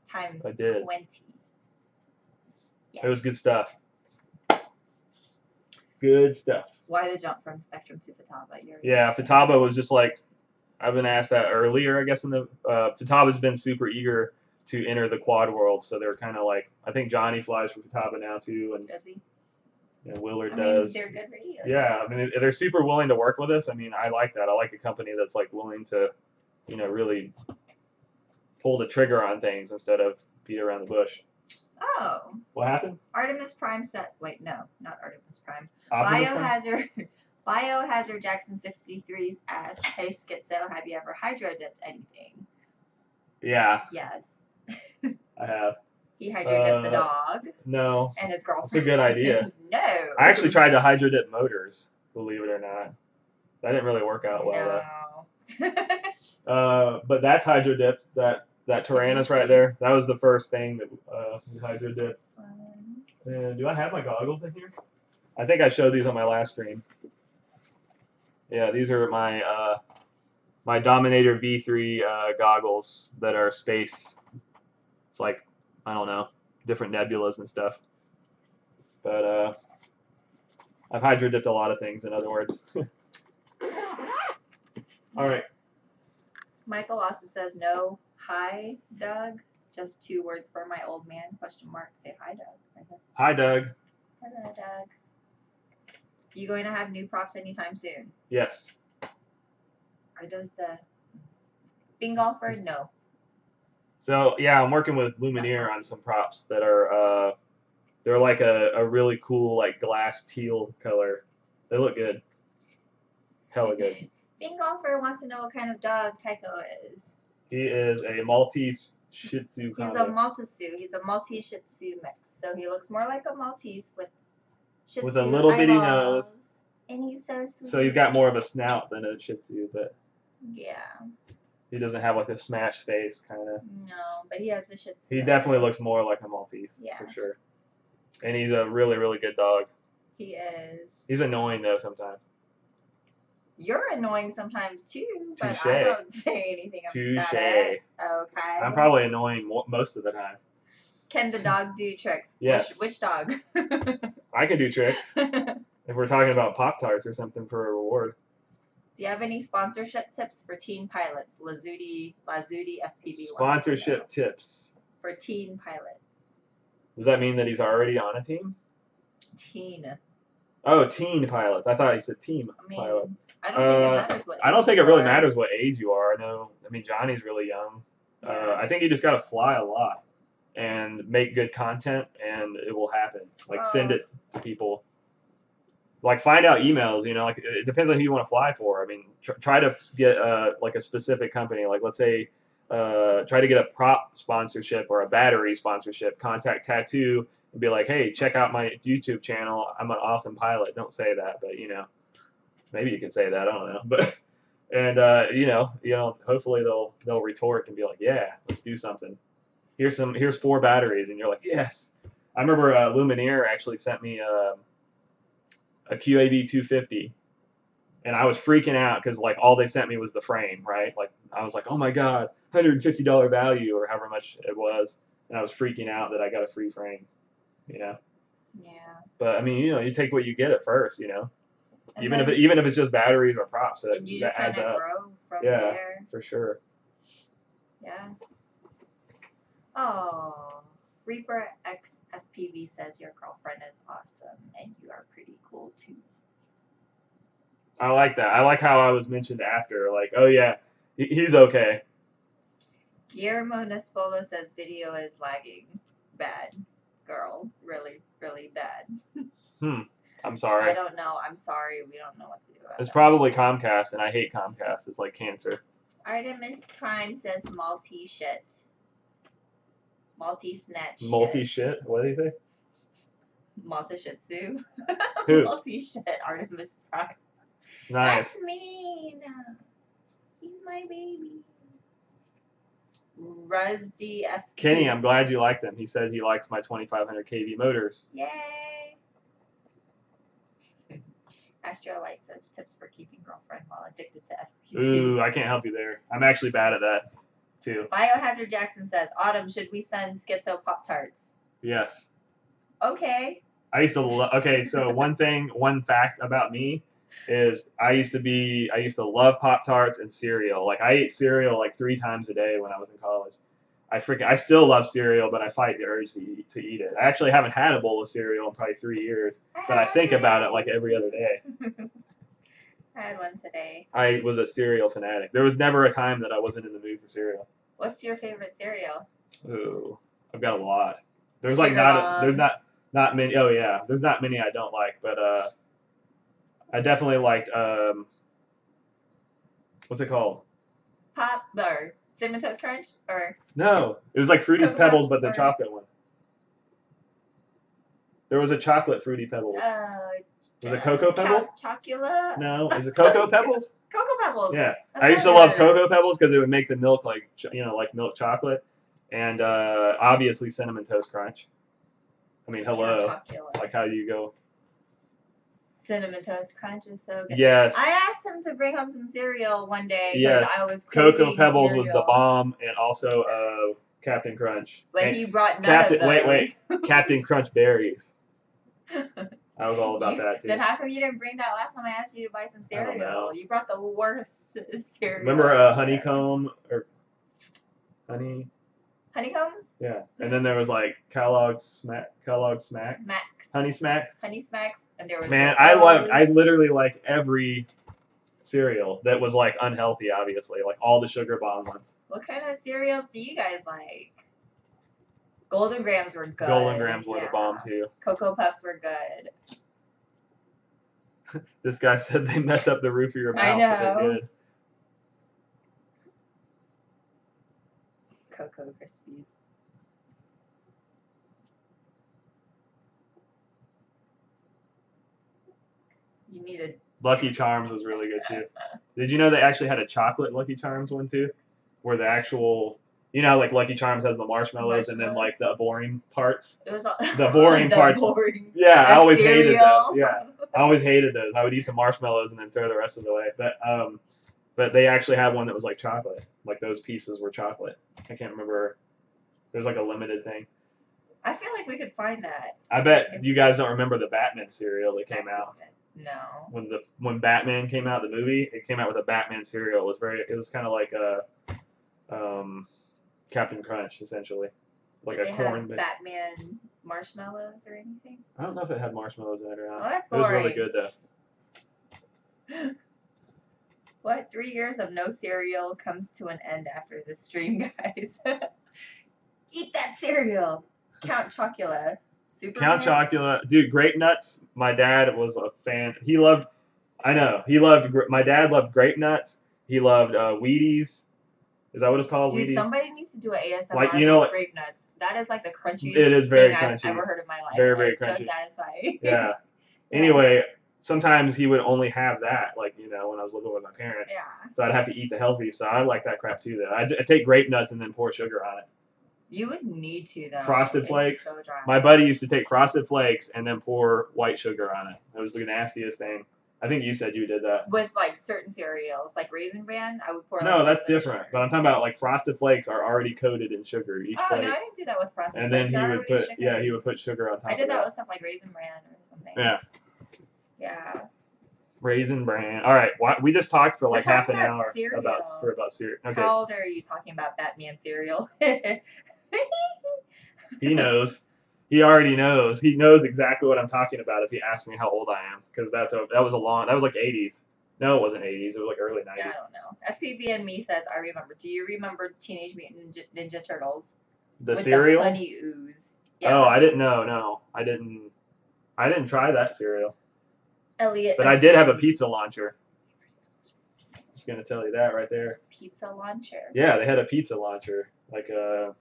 Times I did. 20. Yeah. It was good stuff. Good stuff. Why the jump from Spectrum to Fataba? Yeah, Fataba was just like, I've been asked that earlier, I guess, in the Fataba's been super eager to enter the quad world, so they're kind of like, I think Johnny flies for Fataba now too, and does he? And Willard does. They're good radios. Yeah, I mean, they're super willing to work with us. I mean, I like that. I like a company that's like willing to, really pull the trigger on things instead of beat around the bush. Oh. What happened? Artemis Prime set. Wait, no, not Artemis Prime. Biohazard Jackson 63's asked, "Hey Skitzo, have you ever hydro dipped anything?" Yeah. Yes. I have. He hydro dipped the dog. No. And his girlfriend. That's a good idea. No. I actually tried to hydro dip motors, believe it or not. That didn't really work out well. No. But that's hydro dipped. That Tyrannus right there. That was the first thing that we hydro dipped. Do I have my goggles in here? I think I showed these on my last stream. Yeah, these are my my Dominator V3 goggles that are space. It's like, I don't know, different nebulas and stuff. But I've hydro dipped a lot of things, in other words. All right. Michael also says, "No, hi, Doug. Just 2 words for my old man, question mark. Say hi, Doug." Hi, Doug. Hello, Doug. You going to have new props anytime soon? Yes. Are those the Bing Golfer? No. So, yeah, I'm working with Lumineer on some props that are, they're like a really cool, like, glass teal color. They look good. Hella good. Bing Golfer wants to know what kind of dog Tycho is. He is a Maltese Shih Tzu combo. He's a Maltese. He's a Maltese Shih Tzu mix. So he looks more like a Maltese with Shih Tzu with a little bitty eyeballs. nose. And he's so sweet. So he's got more of a snout than a Shih Tzu, but yeah. He doesn't have like a smashed face kind of. No, but he has the Shih Tzu. He definitely looks more like a Maltese, for sure. And he's a really, really good dog. He is. He's annoying though sometimes. You're annoying sometimes too, but Touché. I don't say anything about it. Okay. I'm probably annoying most of the time. Can the dog do tricks? Yes. Which dog? I can do tricks if we're talking about Pop-Tarts or something for a reward. Do you have any sponsorship tips for teen pilots? Lazudi FPV Sponsorship tips. For teen pilots. Does that mean that he's already on a team? Teen. Oh, teen pilots. I thought you said team pilot. I don't think it matters what age I don't think it you really are. matters what age you are. I mean, Johnny's really young. Yeah. I think you just got to fly a lot and make good content, and it will happen. Like, send it to people. Like, find out emails, you know, like, it depends on who you want to fly for. I mean, try to get, like, a specific company. Like, let's say, try to get a prop sponsorship or a battery sponsorship. Contact Tattoo and be like, hey, check out my YouTube channel. I'm an awesome pilot. Don't say that, but, you know, maybe you can say that. I don't know. But, and, you know, hopefully they'll retort and be like, yeah, let's do something. Here's 4 batteries. And you're like, yes. I remember Lumineer actually sent me a QAV 250, and I was freaking out because like all they sent me was the frame, right? Like I was like, oh my god, $150 value or however much it was, and I was freaking out that I got a free frame, you know. Yeah. But I mean, you know, you take what you get at first, you know. And even if it's just batteries or props, and you just adds up. grow from Yeah, there. for sure. Yeah. Oh, Reaper X FPV says your girlfriend is awesome and you are pretty cool too. I like that. I like how I was mentioned after. Like, oh yeah, he's okay. Guillermo Nespolo says video is lagging. Bad. Girl. Really, really bad. I'm sorry. I don't know. I'm sorry. We don't know what to do about it. It's probably Comcast, and I hate Comcast. It's like cancer. Artemis Prime says multi shit. Multi snatch. Multi shit? What did he say? Multi shih tzu. Who? Multi shit. Artemis Prime. Nice. That's mean. He's my baby. Rusdy F. Kenny, I'm glad you liked him. He said he likes my 2500 kV motors. Yay. Astrolight says tips for keeping girlfriend while addicted to FPV. Ooh, I can't help you there. I'm actually bad at that, too. Biohazard Jackson says, Autumn, should we send Skitzo Pop-Tarts? Yes. Okay. I used to okay, so one fact about me is I used to love Pop-Tarts and cereal. Like, I ate cereal like 3 times a day when I was in college. I still love cereal, but I fight the urge to eat it. I actually haven't had a bowl of cereal in probably 3 years, but I think about it like every other day. I had one today. I was a cereal fanatic. There was never a time that I wasn't in the mood for cereal. What's your favorite cereal? Ooh, I've got a lot. There's Sugar like Bombs. not many. Oh yeah, there's not many I don't like, but I definitely liked what's it called? Pop or Cinnamon Toast Crunch or No, it was like Fruity Cocoa Pebbles, Puffs but the or- chocolate one. There was a chocolate Fruity Pebbles. Was it Cocoa Pebbles? Chocolate. No, is it Cocoa Pebbles? Cocoa Pebbles. Yeah, That's I used to what love it is. Cocoa Pebbles because it would make the milk like like milk chocolate, and obviously Cinnamon Toast Crunch. I mean, hello. Chocolate. Like, how do you go? Cinnamon Toast Crunch is so good. Yes. I asked him to bring home some cereal one day because Yes. I was Cocoa craving Pebbles was the cereal. bomb, and also Captain Crunch. But And he brought none of those. wait, Captain Crunch berries. I was all about that too. Then how come you didn't bring that last time I asked you to buy some I don't know. cereal? You brought the worst cereal. Remember honeycomb or honeycombs? Yeah, and then there was like Kellogg's Smacks, Smacks. Honey Smacks. Honey Smacks, and there was Man, those. I literally like every cereal that was like unhealthy, obviously, like all the sugar bomb ones. What kind of cereals do you guys like? Golden Grams were good. Golden Grams were the bomb too. Cocoa Puffs were good. This guy said they mess up the roof of your mouth. I But know. they did. Cocoa Krispies. You need a Lucky Charms was really good too. Did you know they actually had a chocolate Lucky Charms one too? Where the actual, like Lucky Charms has the marshmallows and then like the boring parts. It was all, The boring parts. Boring. Yeah, I The always hated cereal. those. Yeah, I always hated those. I would eat the marshmallows and then throw the rest of it away. But they actually had one that was like chocolate. Like those pieces were chocolate. I can't remember. There's like a limited thing. I feel like we could find that. I bet you guys don't remember the Batman cereal that came Specs out. is good. No. When Batman came out, the movie, it came out with a Batman cereal. It was kind of like a Captain Crunch essentially, like Did a they corn. have Batman marshmallows or anything? I don't know if it had marshmallows in it or not. Oh, that's It was boring. really good though. What? 3 years of no cereal comes to an end after this stream, guys. Eat that cereal. Count Chocula. Count Chocula, dude. Grape nuts. My dad was a fan. He loved. I know. He loved. My dad loved grape nuts. He loved Wheaties. Is that what it's called? Dude, Wheaties. somebody needs to do an ASMR Like, you know, with grape nuts. That is like the crunchiest It is very thing crunchy. I've ever heard in my life. Very, very It's crunchy. so satisfying. Yeah. Anyway, sometimes he would only have that, like, you know, when I was living with my parents. Yeah. So I'd have to eat the healthy. So I like that crap too, though. I'd take grape nuts and then pour sugar on it. You would need to, though. Frosted It's Flakes. so dry. My buddy used to take Frosted Flakes and then pour white sugar on it. It was the nastiest thing. I think you said you did that. With like certain cereals, like Raisin Bran, I would pour. No, like, that's a little different. sugar. But I'm talking about like Frosted Flakes are already coated in sugar. Each Oh flake. no, I didn't do that with Frosted And then Flakes. he They're would already put sugary. he would put sugar on top. I did of that with stuff like Raisin Bran or something. Yeah. Yeah. Raisin Bran. All right, we just talked for like We're half talking an about hour cereal. about cereal. Okay, How old are you talking about Batman cereal? he knows. He already knows. He knows exactly what I'm talking about if he asks me how old I am, because that was like 80s. No, it wasn't 80s. It was like early 90s. Yeah, I don't know. FPV and me says I remember. Do you remember Teenage Mutant Ninja Turtles? The with cereal? The honey ooze. Yeah. Oh, I didn't know. No, I didn't try that cereal. Elliot. But I did have a pizza launcher. Just gonna tell you that right there. Pizza launcher. Yeah, they had a pizza launcher, like a.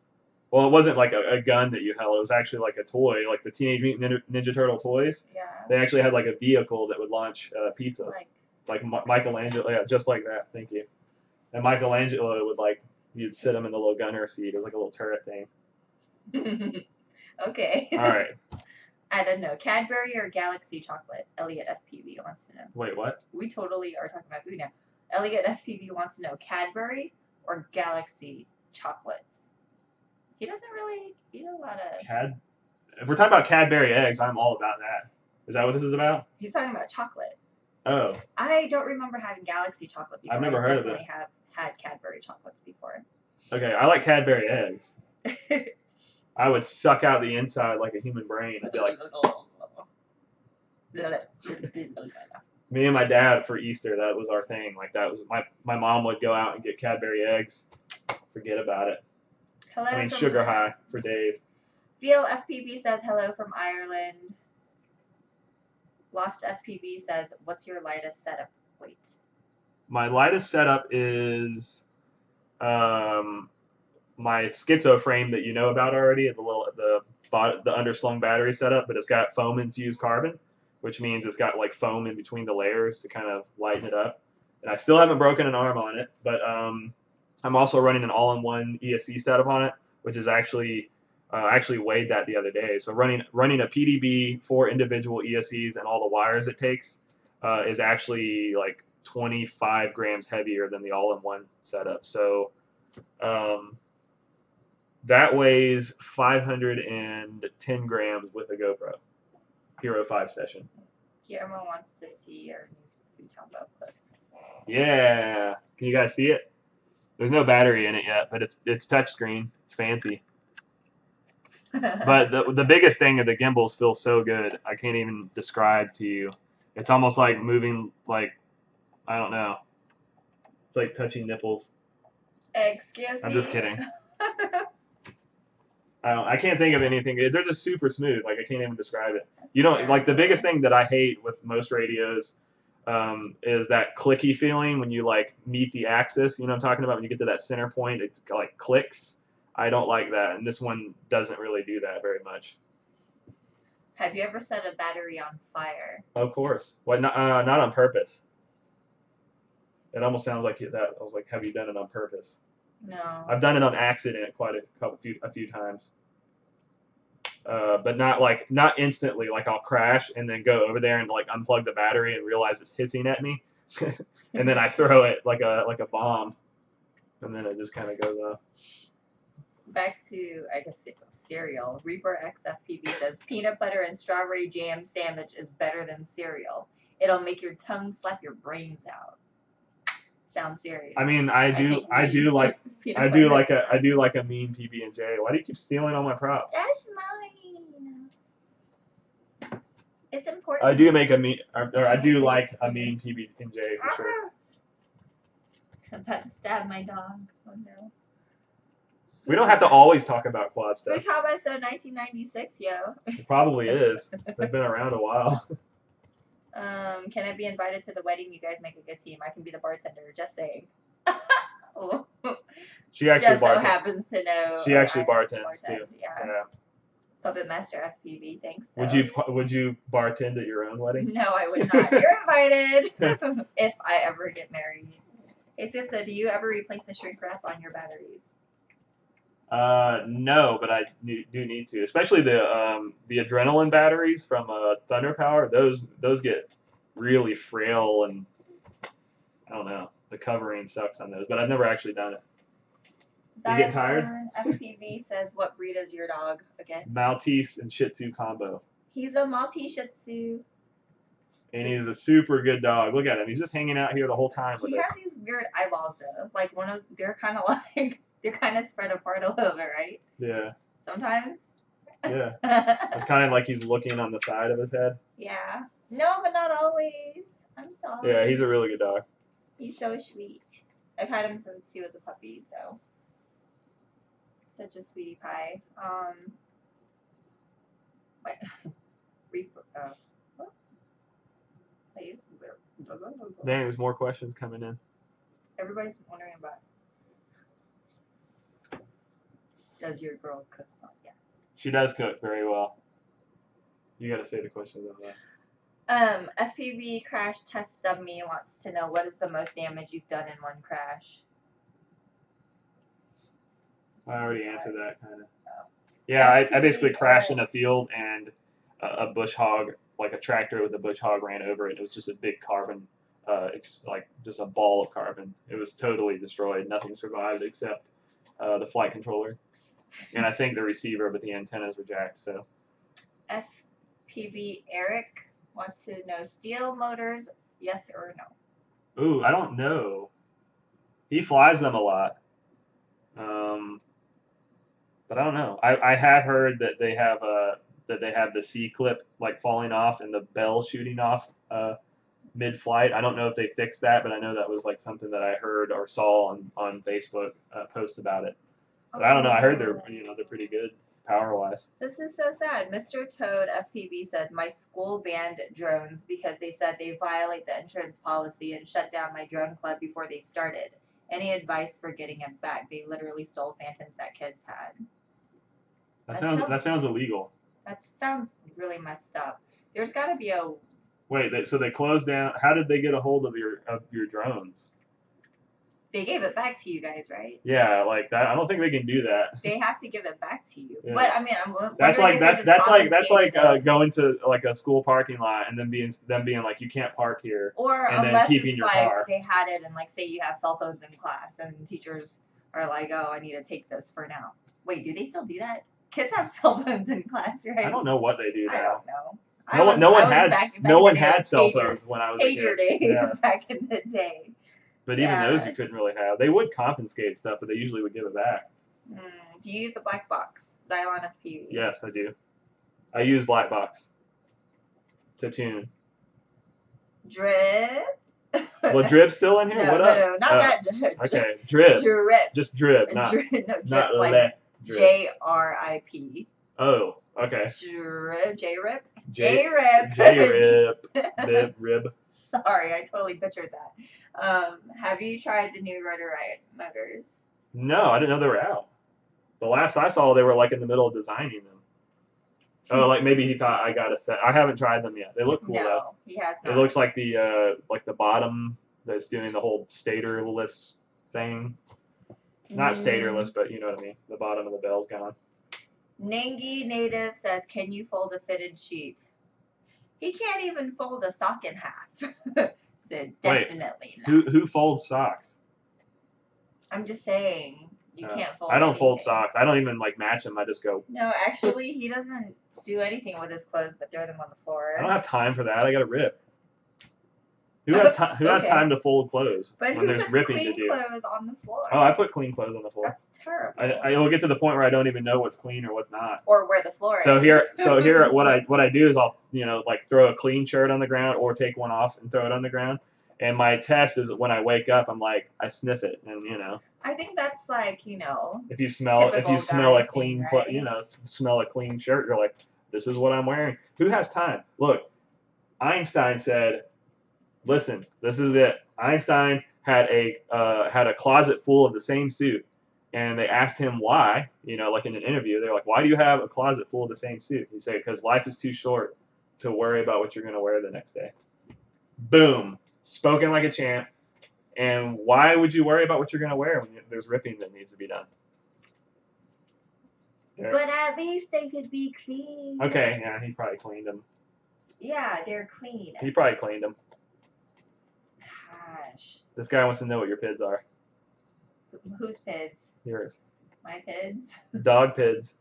Well, it wasn't like a gun that you held. It was actually like a toy, like the Teenage Mutant Ninja Turtle toys. Yeah. They actually had like a vehicle that would launch pizzas. Like Michelangelo, yeah, just like that. Thank you. And Michelangelo would you'd sit him in the little gunner seat. It was like a little turret thing. Okay. All right. I don't know. Cadbury or Galaxy chocolate? Elliot FPV wants to know. Wait, what? We totally are talking about food now. Elliot FPV wants to know Cadbury or Galaxy chocolates. He doesn't really eat a lot of. If we're talking about Cadbury eggs, I'm all about that. Is that what this is about? He's talking about chocolate. Oh. I don't remember having Galaxy chocolate before. I've never heard of it. I definitely have had Cadbury chocolates before. Okay, I like Cadbury eggs. I would suck out the inside like a human brain. I'd be like. Me and my dad for Easter, that was our thing. Like that was my mom would go out and get Cadbury eggs. Forget about it. Hello. I mean, sugar high for days. Feel FPV says hello from Ireland. Lost FPV says, what's your lightest setup weight? My lightest setup is my Skitzo frame that you know about already. The underslung battery setup, but it's got foam infused carbon, which means it's got like foam in between the layers to kind of lighten it up. And I still haven't broken an arm on it, but I'm also running an all-in-one ESC setup on it, which is actually weighed that the other day. So running a PDB, 4 individual ESCs, and all the wires it takes is actually like 25 grams heavier than the all-in-one setup. So that weighs 510 grams with a GoPro Hero 5 session. Guillermo wants to see your new combo close. Yeah, can you guys see it? There's no battery in it yet, but it's touchscreen. It's fancy. But the biggest thing of the gimbals feels so good. I can't even describe to you. It's almost like moving, like, I don't know. It's like touching nipples. Excuse me. I'm just kidding. I can't think of anything. They're just super smooth. Like I can't even describe it. You don't like the biggest thing that I hate with most radios is that clicky feeling when you like meet the axis. You know what I'm talking about? When you get to that center point, it like clicks. I don't like that, and this one doesn't really do that very much. Have you ever set a battery on fire? Of course. What? Not on purpose. It almost sounds like that. I was like, have you done it on purpose? No. I've done it on accident a few times. But not instantly. Like I'll crash and then go over there and like unplug the battery and realize it's hissing at me, and then I throw it like a bomb, and then it just kind of goes off. Back to, I guess, cereal. Reaper X FPV says peanut butter and strawberry jam sandwich is better than cereal. It'll make your tongue slap your brains out. Sounds serious. I mean, I do like a mean PB&J. Why do you keep stealing all my props? That's mine. It's important. I do make a mean, or I do like a mean PB&J for sure. I'm about to stab my dog. Oh no. We don't have to always talk about quad stuff. Futaba so 1996, yo. It probably is. They've been around a while. Can I be invited to the wedding? You guys make a good team. I can be the bartender. Just saying. She actually just so happens to know. She actually bartends too. Yeah. Puppet Master FPV. Thanks. Though. Would you bartend at your own wedding? No, I would not. You're invited if I ever get married. Hey Skitzo, do you ever replace the shrink wrap on your batteries? No, but I do need to, especially the adrenaline batteries from Thunder Power. Those get really frail, and I don't know, the covering sucks on those. But I've never actually done it. You get tired? FPV says, "What breed is your dog again?" Maltese and Shih Tzu combo. He's a Maltese Shih Tzu. And he's a super good dog. Look at him. He's just hanging out here the whole time with us. He has these weird eyeballs though. Like they're kind of like. They're kind of spread apart a little bit, right? Yeah. Sometimes. Yeah. It's kind of like he's looking on the side of his head. Yeah. No, but not always. I'm sorry. Yeah, he's a really good dog. He's so sweet. I've had him since he was a puppy, so. Such a sweetie pie. Dang, there's more questions coming in. Everybody's wondering about. Does your girl cook well? Yes. She does cook very well. You gotta say the questions on that. FPV crash test dummy wants to know what is the most damage you've done in one crash. I already answered that kind of. Oh. Yeah, I basically crashed in a field and a bush hog, like a tractor with a bush hog, ran over it. It was just a big carbon, like just a ball of carbon. It was totally destroyed. Nothing survived except the flight controller. And I think the receiver, but the antennas were jacked. So. FPV Eric wants to know steel motors, yes or no? Ooh, I don't know. He flies them a lot. But I don't know. I have heard that they have the C clip like falling off and the bell shooting off mid-flight. I don't know if they fixed that, but I know that was like something that I heard or saw on Facebook posts about it. But I don't know. I heard they're pretty good power-wise. This is so sad. Mr. Toad FPV said, my school banned drones because they said they violate the insurance policy and shut down my drone club before they started. Any advice for getting it back? They literally stole phantoms that kids had. That sounds illegal. That sounds really messed up. There's got to be a... Wait, so they closed down. How did they get a hold of your drones? They gave it back to you guys, right? Yeah, like that. I don't think they can do that. They have to give it back to you. Yeah. But I mean, I'm that's like going to like a school parking lot and then being like, you can't park here. Or and unless then keeping it's your like car. They had it and like say you have cell phones in class and teachers are like, oh, I need to take this for now. Wait, do they still do that? Kids have cell phones in class, right? I don't know what they do now. I don't know. No one had cell phones when I was a kid. Pager days back in the day. But even those you couldn't really have. They would confiscate stuff, but they usually would give it back. Do you use a black box? Xylon FPV? Yes, I do. I use black box to tune. Drip? Well, Drip's still in here? No, what up? No, not that Drip. Okay, Drip. Drip. Just Drip, not Drip, not like Drip. JRIP. Oh, okay. Drip. J-Rip? J-Rip. J-Rip. Rib. Sorry, I totally butchered that. Have you tried the new Rotor Riot motors? No, I didn't know they were out. The last I saw, they were like in the middle of designing them. Oh, like maybe he thought I got a set. I haven't tried them yet. They look cool though. No, he has not. It looks like the bottom that's doing the whole statorless thing. Not statorless, but you know what I mean. The bottom of the bell's gone. Nangi Native says, can you fold a fitted sheet? He can't even fold a sock in half. So definitely not. Who folds socks? I'm just saying. You can't fold. I don't fold anything. socks. I don't even like match them. I just go. No, actually, he doesn't do anything with his clothes but throw them on the floor. I don't have time for that. I gotta rip. Who has time? Who has Okay. time to fold clothes But when who there's puts ripping clean to do? clothes on the floor? Oh, I put clean clothes on the floor. That's terrible. I will get to the point where I don't even know what's clean or what's not. Or where the floor So is. here, what I do is I'll like throw a clean shirt on the ground or take one off and throw it on the ground. And my test is when I wake up, I'm like I sniff it, and I think that's like if you smell guy a clean thing, right? smell a clean shirt, you're like, this is what I'm wearing. Who has time? Look, Einstein said, listen, this is it. Einstein had a closet full of the same suit, and they asked him why. Like in an interview, they're like, why do you have a closet full of the same suit? He said, because life is too short to worry about what you're going to wear the next day. Boom. Spoken like a champ. And why would you worry about what you're going to wear when there's ripping that needs to be done? There. But at least they could be clean. Okay, yeah, he probably cleaned them. Yeah, they're clean. He probably cleaned them. Gosh. This guy wants to know what your PIDs are. Whose PIDs? Yours. My PIDs? Dog PIDs.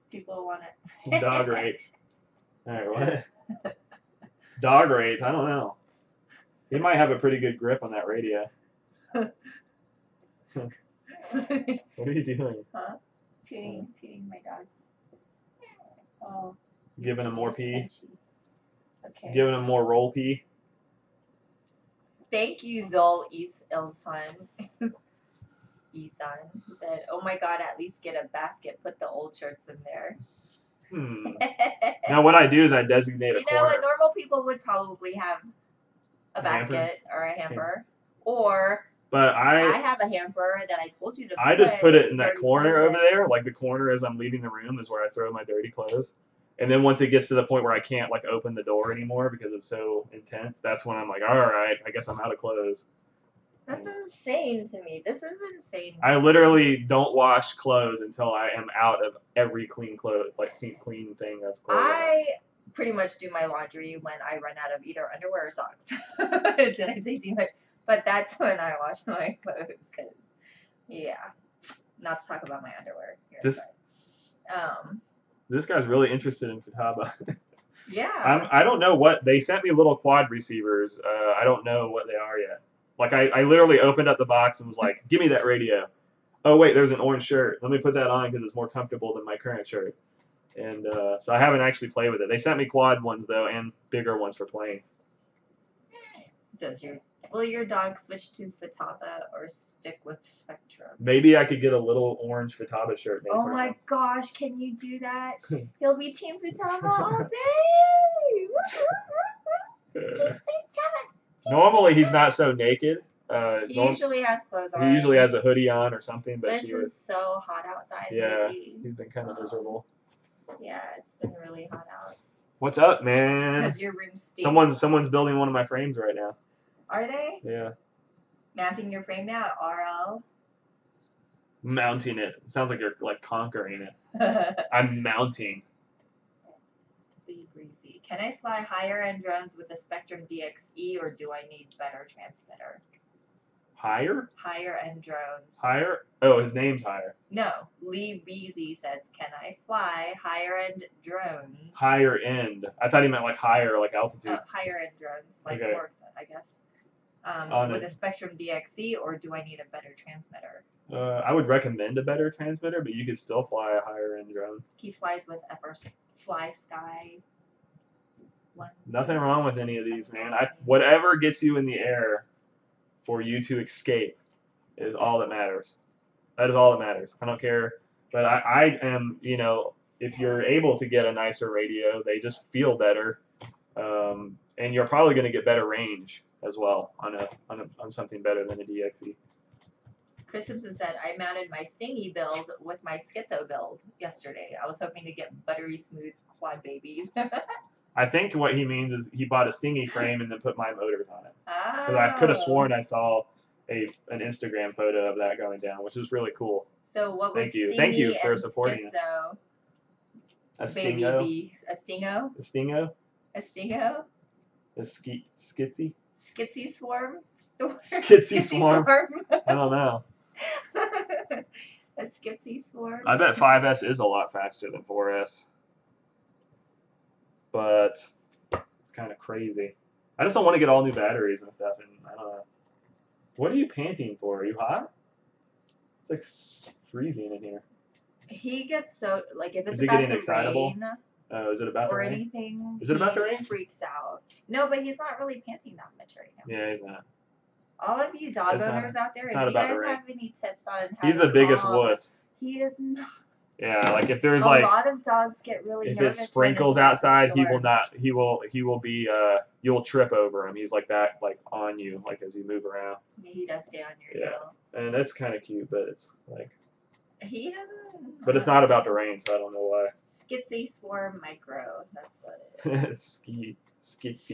People want it. Dog rates. Alright, what? Dog rates? I don't know. He might have a pretty good grip on that radio. What are you doing? Huh? Tuning my dogs. Oh. Giving him more pee? Okay. Giving him more roll pee? Thank you, Zol Ilsan. Isan. He said, oh my god, at least get a basket. Put the old shirts in there. Now what I do is I designate a corner. What normal people would probably have a basket or a hamper. Or but I have a hamper that I told you to put. I just put it in that corner clothes over there. Like the corner as I'm leaving the room is where I throw my dirty clothes. And then once it gets to the point where I can't like open the door anymore because it's so intense, that's when I'm like, all right, I guess I'm out of clothes. That's insane to me. This is insane. I literally don't wash clothes until I am out of every clean clothes, like clean thing of clothes. I pretty much do my laundry when I run out of either underwear or socks. Did I say too much? But that's when I wash my clothes. Cause yeah, not to talk about my underwear here. This guy's really interested in Futaba. Yeah. I don't know what they sent me. Little quad receivers. I don't know what they are yet. Like I literally opened up the box and was like, give me that radio. Oh wait, there's an orange shirt. Let me put that on because it's more comfortable than my current shirt. And so I haven't actually played with it. They sent me quad ones though, and bigger ones for planes. Will your dog switch to Futaba or stick with Spectrum? Maybe I could get a little orange Futaba shirt made Oh for my him. gosh, can you do that? He'll be Team Futaba all day. Normally he's not so naked. He usually has clothes on. He usually has a hoodie on or something, but It's been so hot outside. Yeah, lately. he's been kind of miserable. Yeah, it's been really hot out. What's up, man? Because your room stinks. Someone's building one of my frames right now. Are they? Yeah. Mounting your frame now, RL? Mounting it. Sounds like you're like conquering it. I'm mounting. Be breezy. Can I fly higher end drones with the Spectrum DXE or do I need better transmitter? Higher? Higher end drones. Higher? Oh, his name's Higher. No. Lee Beezy says, can I fly higher end drones? Higher end. I thought he meant like higher, like altitude. Higher end drones, like Okay. more, I guess. With a Spectrum DXE or do I need a better transmitter? I would recommend a better transmitter, but you could still fly a higher end drone. He flies with Fly Sky. Nothing wrong with any of these, man. Whatever gets you in the air for you to escape is all that matters. That is all that matters. I don't care. But I am, if you're able to get a nicer radio, they just feel better. And you're probably going to get better range as well on something better than a DXE. Chris Simpson said, I mounted my Stingy build with my Skitzo build yesterday. I was hoping to get buttery smooth quad babies. I think what he means is he bought a Stingy frame and then put my motors on it. Oh. I could have sworn I saw an Instagram photo of that going down, which is really cool. So what would Thank you for and supporting Skitzo it. A Stingo? be? A Stingo? A Stingo? A Stingo? A Skitzy? Skitsy Swarm? Skitsy Swarm? I don't know. A Skitsy Swarm? I bet 5S is a lot faster than 4S. But it's kind of crazy. I just don't want to get all new batteries and stuff, and I don't know. What are you panting for? Are you hot? It's like freezing in here. He gets so, like, if it's Is he about getting to excitable? rain Is it about to or rain? anything, Is it about to he rain? freaks out. No, but he's not really panting that much right now. Yeah, he's not. All of you dog It's not- owners out there, it's if not you about to guys rain. have any tips on how He's to the biggest calm, wuss. he is not. Yeah, like if there's A like lot of dogs get really if nervous it sprinkles when it's about to outside, he will storm. not. He will be. You'll trip over him. He's like that, like on you, like as you move around. Yeah, he does stay on your Yeah. tail. And that's kind of cute, but it's like. He doesn't. But it's not about to rain, so I don't know why. Skitsy Swarm Micro. That's what it is. Skitsy.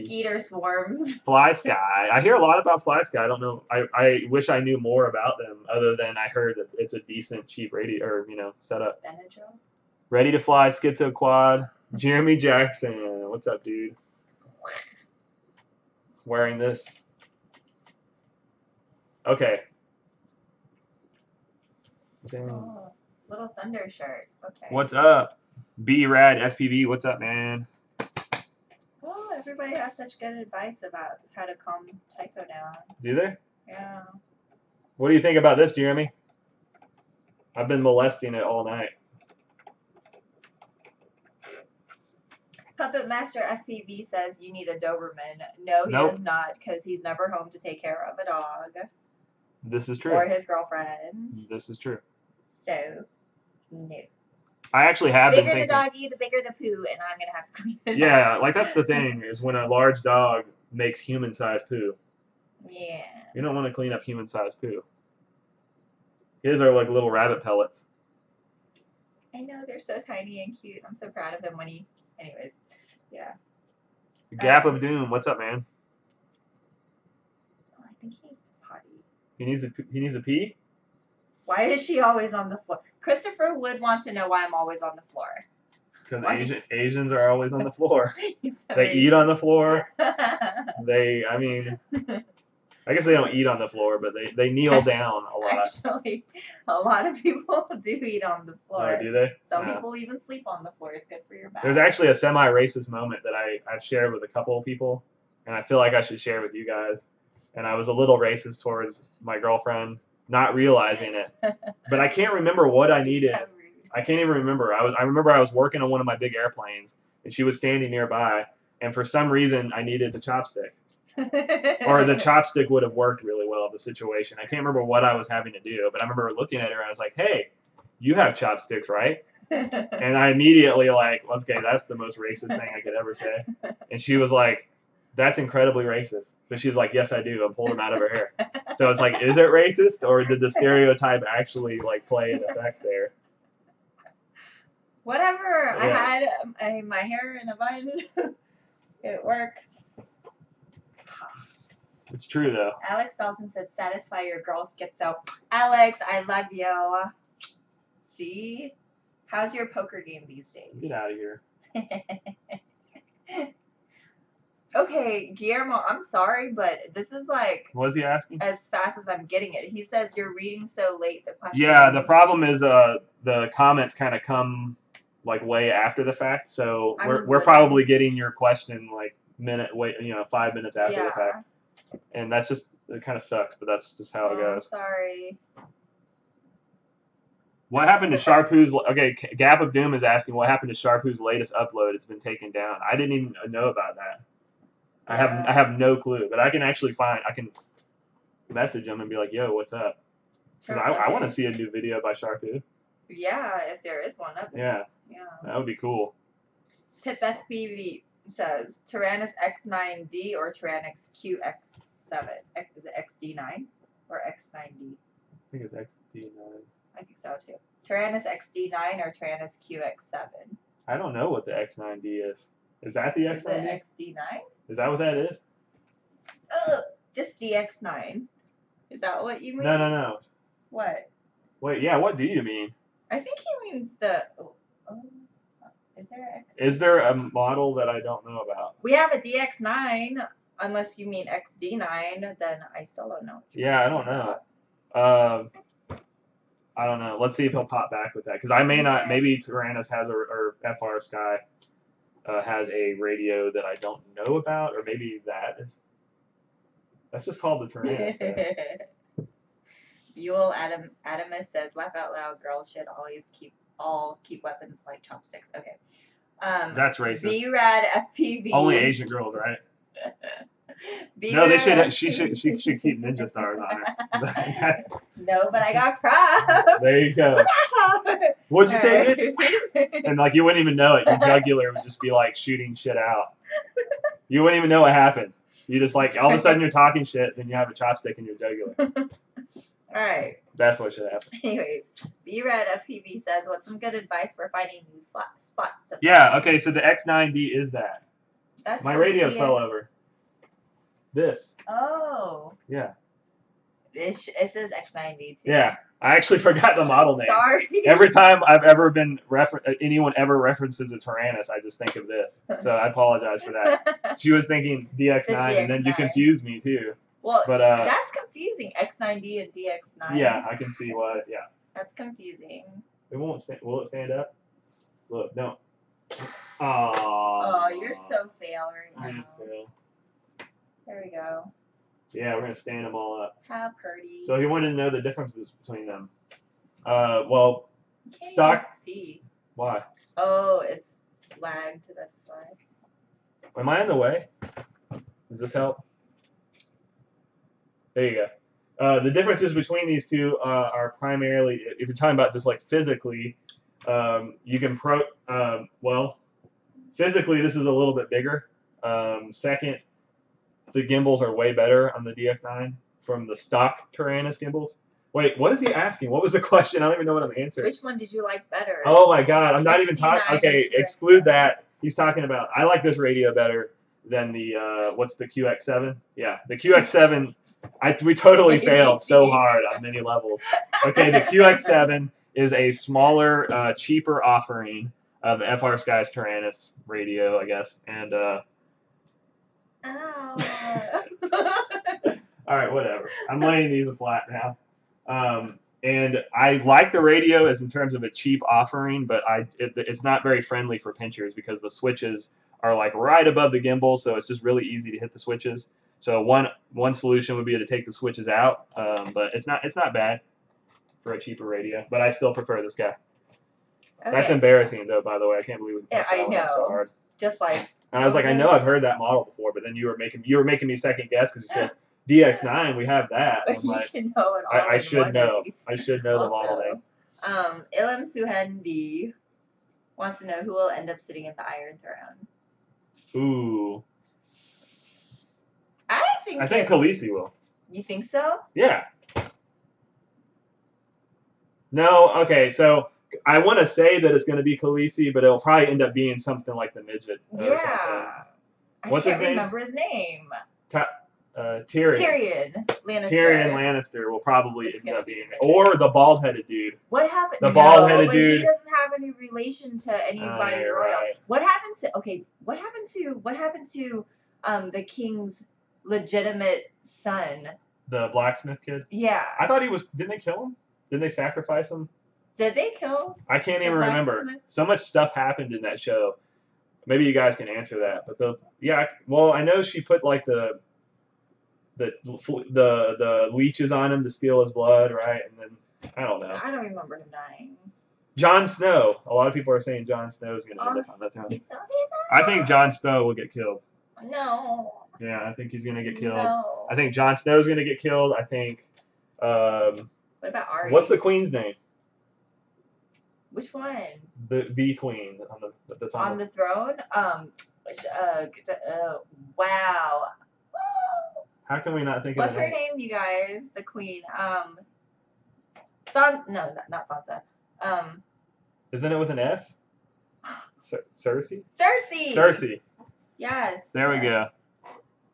Skeeter Swarms. Fly Sky. I hear a lot about Fly Sky. I don't know. I wish I knew more about them, other than I heard that it's a decent, cheap radio or setup. Benadryl. Ready to fly Skitzo Quad. Jeremy Jackson. What's up, dude? Wearing this. Okay. Dang. Oh, little thunder shirt. Okay. What's up? B-Rad FPV. What's up, man? Oh, everybody has such good advice about how to calm Tycho down. Do they? Yeah. What do you think about this, Jeremy? I've been molesting it all night. Puppet Master FPV says you need a Doberman. No, he Nope. does not, because he's never home to take care of a dog This is true. or his girlfriend. This is true. So, no. I actually have Bigger been the thinking. doggy, the bigger the poo, and I'm gonna have to clean it Yeah, up. like that's the thing is when a large dog makes human-sized poo. Yeah. You don't want to clean up human-sized poo. His are like little rabbit pellets. I know, they're so tiny and cute. I'm so proud of him when he. Anyways, yeah. Gap of Doom. What's up, man? Oh, I think he needs to potty. He needs a pee. Why is she always on the floor? Christopher Wood wants to know why I'm always on the floor. Because Why did Asians are always on the floor. He's so They eat on the floor. amazing. I guess they don't eat on the floor, but they kneel down a lot. Actually, a lot of people do eat on the floor. Oh, do they? Some No. people even sleep on the floor. It's good for your back. There's actually a semi-racist moment that I've shared with a couple of people, and I feel like I should share with you guys. And I was a little racist towards my girlfriend, not realizing it. But I can't remember what I needed. So rude. I can't even remember. I remember I was working on one of my big airplanes, and she was standing nearby, and for some reason I needed the chopstick. Or the chopstick would have worked really well in the situation. I can't remember what I was having to do, but I remember looking at her and I was like, hey, you have chopsticks, right? And I immediately like, okay, that's the most racist thing I could ever say. And she was like, that's incredibly racist. But she's like, yes, I do. And pulled them out of her hair. So it's like, is it racist or did the stereotype actually like play an effect there? Whatever. I Yeah. had my hair in a bun. It works. It's true though. Alex Dalton said, satisfy your girl Skitzo. Alex, I love you. See? How's your poker game these days? Get out of here. Okay, Guillermo, I'm sorry, but this is like What was he asking? as fast as I'm getting it. He says you're reading so late the questions. Yeah, the problem is the comments kind of come like way after the fact, so I'm we're literally- probably getting your question like 5 minutes after the Yeah. fact, and that's just it kind of sucks, but that's just how it I'm goes. sorry. What happened to Sharpoo's? Okay, Gap of Doom is asking what happened to Sharpoo's latest upload. It's been taken down. I didn't even know about that. I have no clue, but I can actually I can message him and be like, yo, what's up? Because I want to see a new video by Sharpoo. Yeah, if there is one up. Yeah, Yeah. that would be cool. Pip FPV says Tyrannus X9D or Tyrannus QX7. Is it XD9 or X9D? I think it's XD9. I think so too. Tyrannus XD9 or Tyrannus QX7? I don't know what the X9D is. Is that the Is X9D? it XD9? Is that what that is? This DX9. Is that what you mean? No. What? Wait, yeah, what do you mean? I think he means the. Is there X? Is there a model that I don't know about? We have a DX9. Unless you mean XD9, then I still don't know. Yeah, I don't know. I don't know. Let's see if he'll pop back with that because I may not. Maybe Tyrannus has or FR Sky has a radio that I don't know about, or maybe that's just called the Tyrannus. Buell Adamus says, laugh out loud. Girls should always keep weapons like chopsticks. Okay. That's racist. B-Rad FPV. Only Asian girls, right? No, they should. She should keep ninja stars on her. No, but I got props. There you go. What'd you say, bitch? And like you wouldn't even know it. Your jugular would just be like shooting shit out. You wouldn't even know what happened. You just like all of a sudden you're talking shit, then you have a chopstick in your jugular. All right. That's what should happen. Anyways, B-Red FPV says, what's some good advice for finding new spots to Yeah, okay, so the X9D is that. That's My radio fell over. This. Oh. Yeah. It says X9D too. Yeah. I actually forgot the model name. Sorry. Every time I've ever been anyone ever references a Tyrannus, I just think of this. So I apologize for that. She was thinking DX9, and then you confused me too. Well, but that's confusing. X9D and DX9. Yeah, I can see why. Yeah. That's confusing. It won't. Will it stand up? Look, don't. Oh, you're so fail right now. Fail. There we go. Yeah, we're gonna stand them all up. How pretty. So he wanted to know the differences between them. Well, you can't stock. Even see. Why? Oh, it's lagged. That's why. Am I in the way? Does this help? There you go. The differences between these two are primarily, if you're talking about just like physically, you can well, physically this is a little bit bigger. Second, the gimbals are way better on the DX9 from the stock Tyrannus gimbals. Wait, what is he asking? What was the question? I don't even know what I'm answering. Which one did you like better? Oh my God, I'm not even talking. Okay, XD9 exclude that. He's talking about. I like this radio better than the what's the QX7? Yeah, the QX7. We totally failed so hard on many levels. Okay, the QX7 is a smaller, cheaper offering of the FR Sky's Tyrannus radio, I guess, and. Ow. All right, whatever. I'm laying these flat now. And I like the radio as in terms of a cheap offering, but it's not very friendly for pinchers because the switches are like right above the gimbal, so it's just really easy to hit the switches. So one solution would be to take the switches out, but it's not bad for a cheaper radio. But I still prefer this guy. Okay. That's embarrassing though, by the way. I can't believe we messed that one up so hard. Just like. And I was like, I know I've heard that model before, but then you were making me second guess because you said DX9, we have that. But you should know it all. I should know. I should know the model name. Ilham Suhendi wants to know who will end up sitting at the Iron Throne. Ooh. I think Khaleesi will. You think so? Yeah. No, okay, so I want to say that it's going to be Khaleesi, but it'll probably end up being something like the midget. Or something. What's his name? I can't remember his name. Tyrion. Tyrion Lannister. Tyrion Lannister will probably end up being, or the bald-headed dude. What happened? The bald-headed dude. He doesn't have any relation to anybody royal. Right. What happened to? Okay, what happened to the king's legitimate son? The blacksmith kid. Yeah. I thought he was. Didn't they kill him? Didn't they sacrifice him? Did they kill? I can't even remember. So much stuff happened in that show. Maybe you guys can answer that. But well, I know she put like the leeches on him to steal his blood, right? And then I don't know. I don't remember him dying. Jon Snow. A lot of people are saying Jon Snow is going to end up on that throne. I think Jon Snow will get killed. No. Yeah, I think he's going to get killed. No. I think Jon Snow is going to get killed. I think. What about Arya? What's the queen's name? Which one? The queen on the throne. Wow. How can we not think What's of her name, you guys? The queen. No, not Sansa. Isn't it with an S? Cersei? Cersei. Yes. There we go.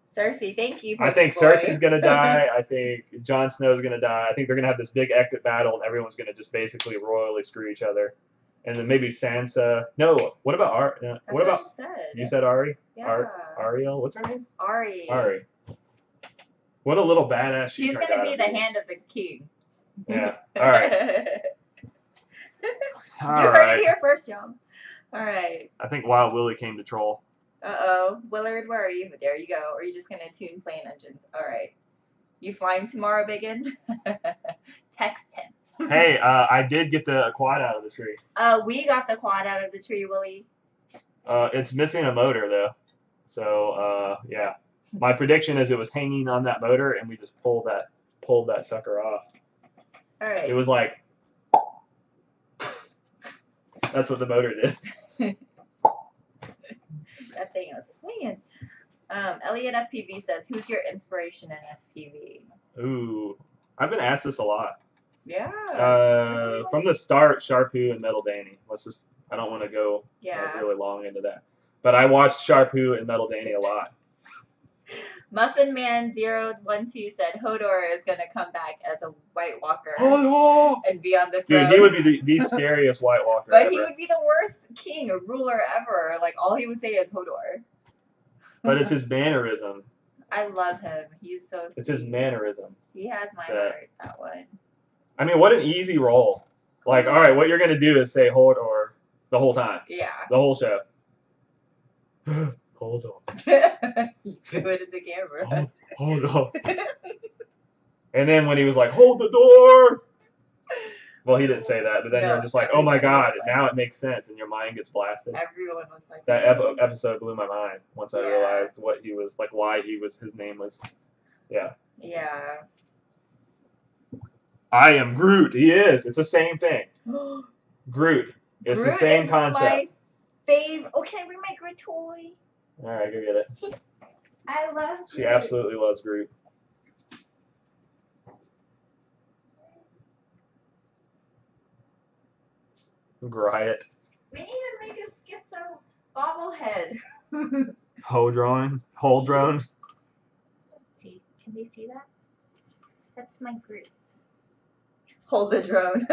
Cersei, thank you. I think Cersei's gonna die. I think Jon Snow's gonna die. I think they're gonna have this big epic battle, and everyone's gonna just basically royally screw each other. and then maybe Sansa. No, what about Ari? That's what about I just said. you said Ari? Yeah. Ariel, what's her name? Ari. Ari. What a little badass she She's turned gonna out be to the hand of the king. Yeah. All right. You heard it here first, y'all. All right. I think Wild Willie came to troll. Uh-oh. Willard, where are you? There you go. Or are you just going to tune plane engines? All right. You flying tomorrow, Biggin? Text him. Hey, I did get the quad out of the tree. We got the quad out of the tree, Willie. It's missing a motor, though. So, yeah. My prediction is it was hanging on that motor, and we just pulled that sucker off. All right. It was like... That's what the motor did. That thing was swinging. Elliot FPV says, "Who's your inspiration in FPV?" Ooh, I've been asked this a lot. Yeah. From the start, Sharpoo and Metal Danny. I don't want to go really long into that. But I watched Sharpoo and Metal Danny a lot. Muffin Man 012 said Hodor is gonna come back as a White Walker and be on the throne. Dude, he would be the scariest White Walker But ever. he would be the worst king or ruler ever. Like all he would say is Hodor. But it's his mannerism. I love him. He's so sweet. It's his mannerism. He has my heart, that one. I mean, what an easy role. Like, all right, what you're gonna do is say Hodor the whole time. Yeah. The whole show. Hold on. You do it in the camera. Hold on. And then when he was like, hold the door. Well, he didn't say that, but then you're just like, oh my god, now it makes sense, and your mind gets blasted. Everyone was like that. Episode blew my mind once I realized what he was, like, why his name was, yeah. Yeah. I am Groot. He is. It's the same thing. Groot. It's the same concept. My fave. Oh, can I bring my Groot toy? All right, go get it. I love Groot. She absolutely loves Groot. Griot. We need to make a Skitzo bobblehead. Whole drone. Let's see. Can they see that? That's my Groot. Hold the drone.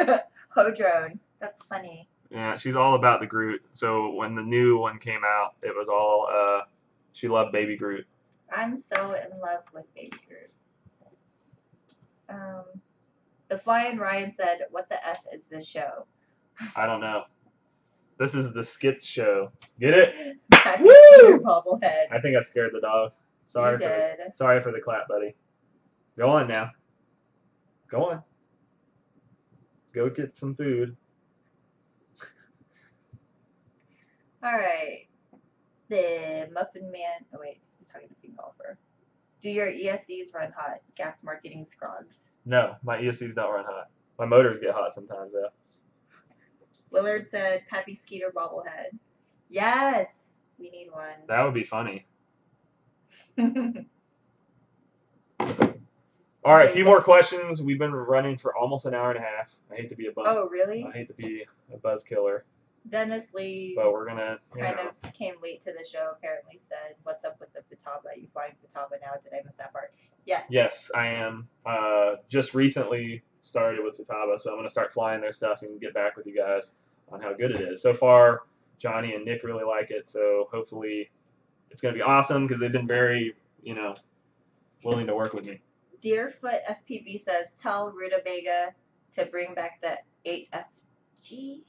Ho drone. That's funny. Yeah, she's all about the Groot. So when the new one came out, it was all she loved Baby Groot. I'm so in love with Baby Groot. The Flying Ryan said, "What the F is this show?" I don't know. This is the Skits show. Get it? Woo! Bobblehead. I think I scared the dog. Sorry for the clap, buddy. Go on now. Go on. Go get some food. All right. The Muffin Man. Oh wait, he's talking to Pink Golfer. Do your ESCs run hot? Gas marketing scrogs. No, my ESCs don't run hot. My motors get hot sometimes though. Willard said, "Pappy Skeeter bobblehead." Yes, we need one. That would be funny. All right, a few more questions. We've been running for almost an hour and a half. I hate to be a buzz. Oh, really? I hate to be a buzz killer. Dennis Lee but we're gonna kind of came late to the show. Apparently said, "What's up with the Futaba? You flying Futaba now? Did I miss that part?" Yes. Yes, I am. Just recently started with Futaba, so I'm gonna start flying their stuff and get back with you guys on how good it is. So far, Johnny and Nick really like it, so hopefully it's gonna be awesome because they've been very, willing to work with me. Deerfoot FPV says, "Tell Rutabaga to bring back the 8FG."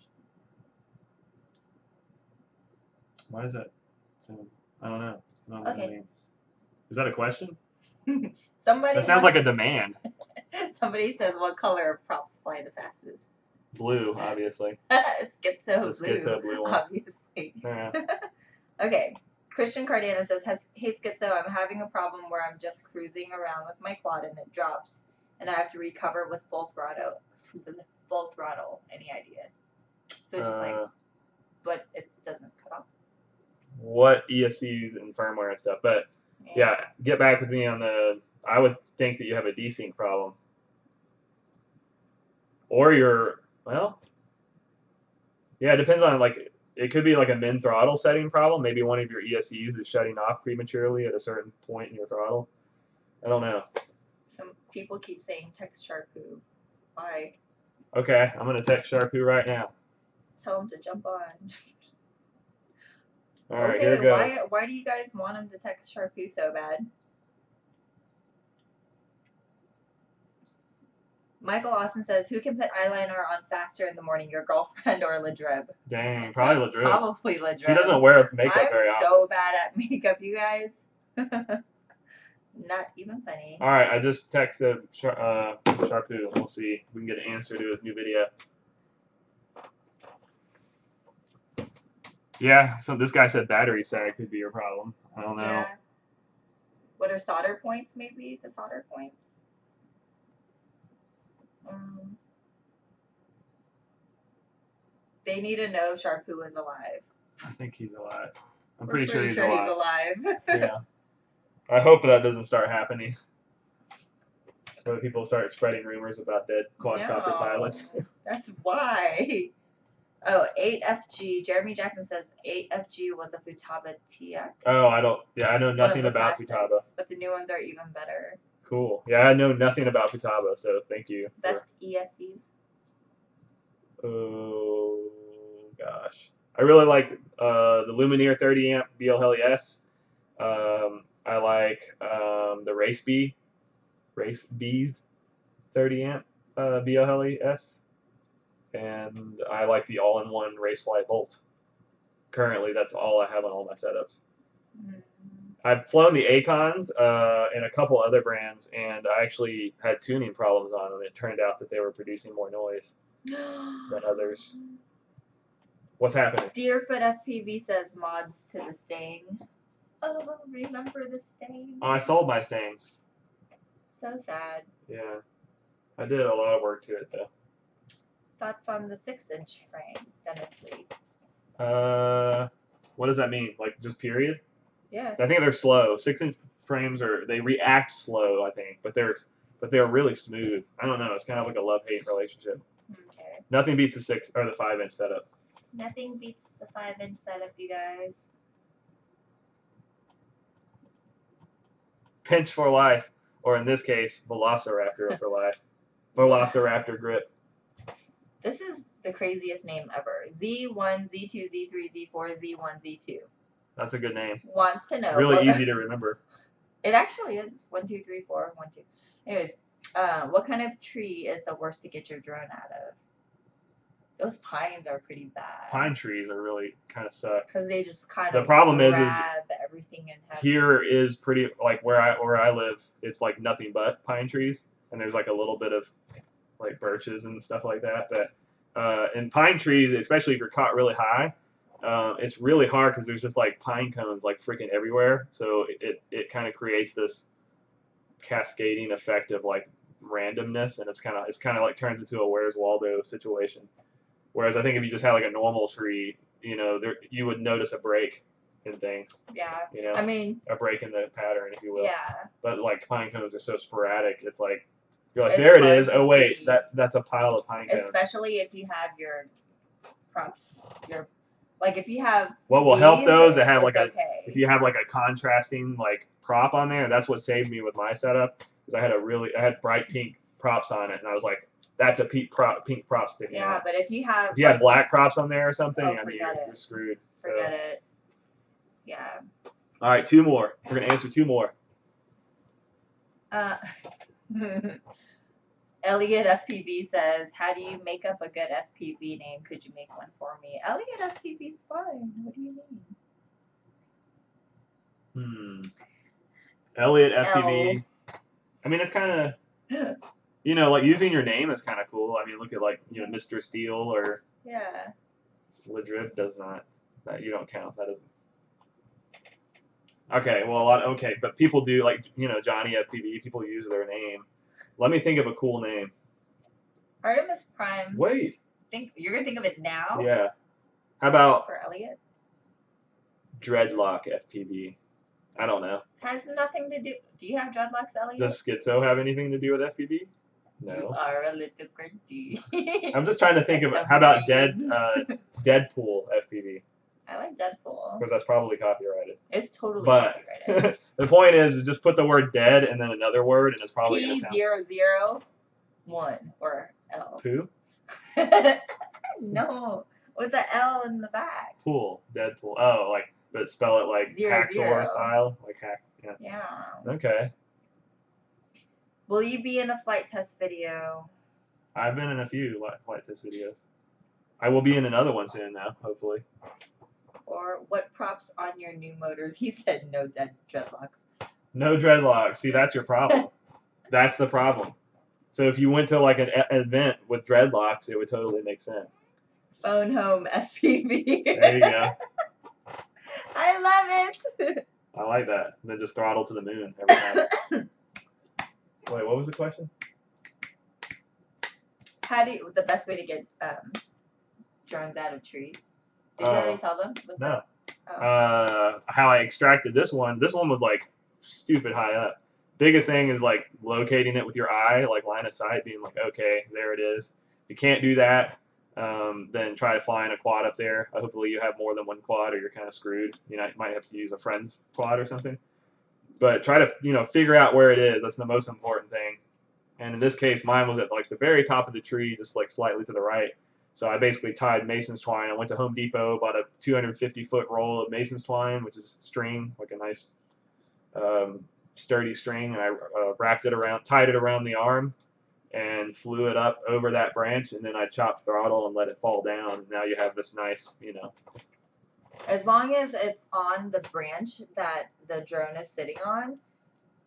Why is that? I don't know. I don't know what that Okay. means. Is that a question? Somebody. That sounds like a demand. Somebody says, "What color of props fly the fastest?" Blue, obviously. Skitzo The Skitzo blue one. obviously. Yeah. Okay. Christian Cardano says, "Hey Skitzo, I'm having a problem where I'm just cruising around with my quad and it drops, and I have to recover with full throttle. Full throttle. Any ideas?" So it's just but it doesn't cut off. What ESCs and firmware and stuff, but yeah, get back with me on the. I would think that you have a desync problem, or yeah, it depends on it could be like a min throttle setting problem. Maybe one of your ESCs is shutting off prematurely at a certain point in your throttle. I don't know. Some people keep saying text Sharpoo. Why? Okay, I'm gonna text Sharpoo right now. tell him to jump on. All right, Okay, here it goes. why do you guys want him to text Sharpoo so bad? Michael Austin says, who can put eyeliner on faster in the morning, your girlfriend or Ladrib? Dang, probably Ladrib. Probably Ladrib. She doesn't wear makeup I'm very often. so bad at makeup, you guys. Not even funny. All right, I just texted Sharpoo. We'll see if we can get an answer to his new video. Yeah, so this guy said battery sag could be your problem. I don't know. Yeah. What are solder points, maybe? The solder points? They need to know Sharpoo is alive. I think he's alive. I'm We're pretty sure he's alive. Yeah. I hope that doesn't start happening. Where people start spreading rumors about dead quadcopter pilots. That's why. Oh, 8FG. Jeremy Jackson says 8FG was a Futaba TX. Oh, I know nothing about Futaba. But the new ones are even better. Cool. Yeah, I know nothing about Futaba, so thank you. Best ESCs. Oh, gosh. I really like the Lumineer 30 amp BL Heli S. I like the Race B's 30 amp BL Heli S. And I like the all-in-one Racefly Bolt. Currently, that's all I have on all my setups. I've flown the Acons and a couple other brands, and I actually had tuning problems on them. It turned out that they were producing more noise than others. What's happening? Deerfoot FPV says mods to the Stang. Oh, remember the Stang? Oh, I sold my Stangs. So sad. Yeah. I did a lot of work to it, though. Thoughts on the 6-inch frame, Dennis Lee? What does that mean? Like, just period? Yeah. I think they're slow. 6-inch frames they react slow, I think, but they're really smooth. I don't know. It's kind of like a love-hate relationship. Okay. Nothing beats the 5-inch setup. Nothing beats the 5-inch setup, you guys. Pinch for life, or in this case, Velociraptor for life. Velociraptor grip. This is the craziest name ever. Z1, Z2, Z3, Z4, Z1, Z2. That's a good name. Wants to know. Really easy to remember. It actually is. It's 1, 2, 3, 4, 1, 2. Anyways, what kind of tree is the worst to get your drone out of? Those pines are pretty bad. Pine trees are really kind of suck. Because they just kind of. The problem is everything and have here is pretty like where I live. It's like nothing but pine trees, and there's like a little bit of like birches and stuff like that. But in pine trees, especially if you're caught really high, it's really hard because there's just like pine cones like freaking everywhere. So it kind of creates this cascading effect of like randomness, and it's kind of like turns into a Where's Waldo situation. Whereas I think if you just had like a normal tree, you would notice a break in things. Yeah. I mean, a break in the pattern, if you will. Yeah. But like pine cones are so sporadic, it's like you're like, there it is. Oh wait, that's a pile of pine cones. Especially if you have your props, like if you have. What will help those that have like if you have like a contrasting like prop on there, that's what saved me with my setup, because I had bright pink props on it, and I was like, that's a pink prop sticking out. Yeah, but if you have black props on there or something, I mean, you're screwed. Forget it. Yeah. All right, 2 more. We're gonna answer 2 more. Elliot FPV says, how do you make up a good FPV name? Could you make one for me? Elliot FPV's fine. What do you mean? Elliot FPV. I mean, it's kind of, like using your name is kind of cool. I mean, look at like, Mr. Steel or. Yeah. Ladrib does not. That you don't count. That doesn't. Okay, well, but people do, like, Johnny FPV, people use their name. Let me think of a cool name. Artemis Prime. Wait. You're going to think of it now? Yeah. How about... For Elliot? Dreadlock FPV. I don't know. Has nothing to do... Do you have dreadlocks, Elliot? Does Skitzo have anything to do with FPV? No. You are a little crazy. I'm just trying to think of it. How about Deadpool FPV? I like Deadpool. Because that's probably copyrighted. It's totally copyrighted. The point is just put the word dead and then another word, and it's probably going to sound... P001 or L. Poo? No. With the L in the back. Pool, Deadpool. Oh, like, but spell it like 00. Hacksaw style, like hack. Yeah. Yeah. Okay. Will you be in a flight test video? I've been in a few flight test videos. I will be in another one soon now, hopefully. Or what props on your new motors? He said no dreadlocks. No dreadlocks. See, that's your problem. That's the problem. So if you went to like an event with dreadlocks, it would totally make sense. Phone home FPV. There you go. I love it. I like that. And then just throttle to the moon every time. Wait, what was the question? How do you, the best way to get drones out of trees? Did you already tell them? No. Oh. How I extracted this one was like stupid high up. Biggest thing is like locating it with your eye, like line of sight, being like, okay, there it is. If you can't do that, then try to fly in a quad up there. Hopefully you have more than one quad or you're kind of screwed. You might have to use a friend's quad or something. But try to, figure out where it is. That's the most important thing. And in this case, mine was at like the very top of the tree, just like slightly to the right. So I basically tied mason's twine. I went to Home Depot, bought a 250-foot roll of mason's twine, which is string, like a nice sturdy string, and I wrapped it around, tied it around the arm, and flew it up over that branch, and then I chopped throttle and let it fall down. And now you have this nice, As long as it's on the branch that the drone is sitting on,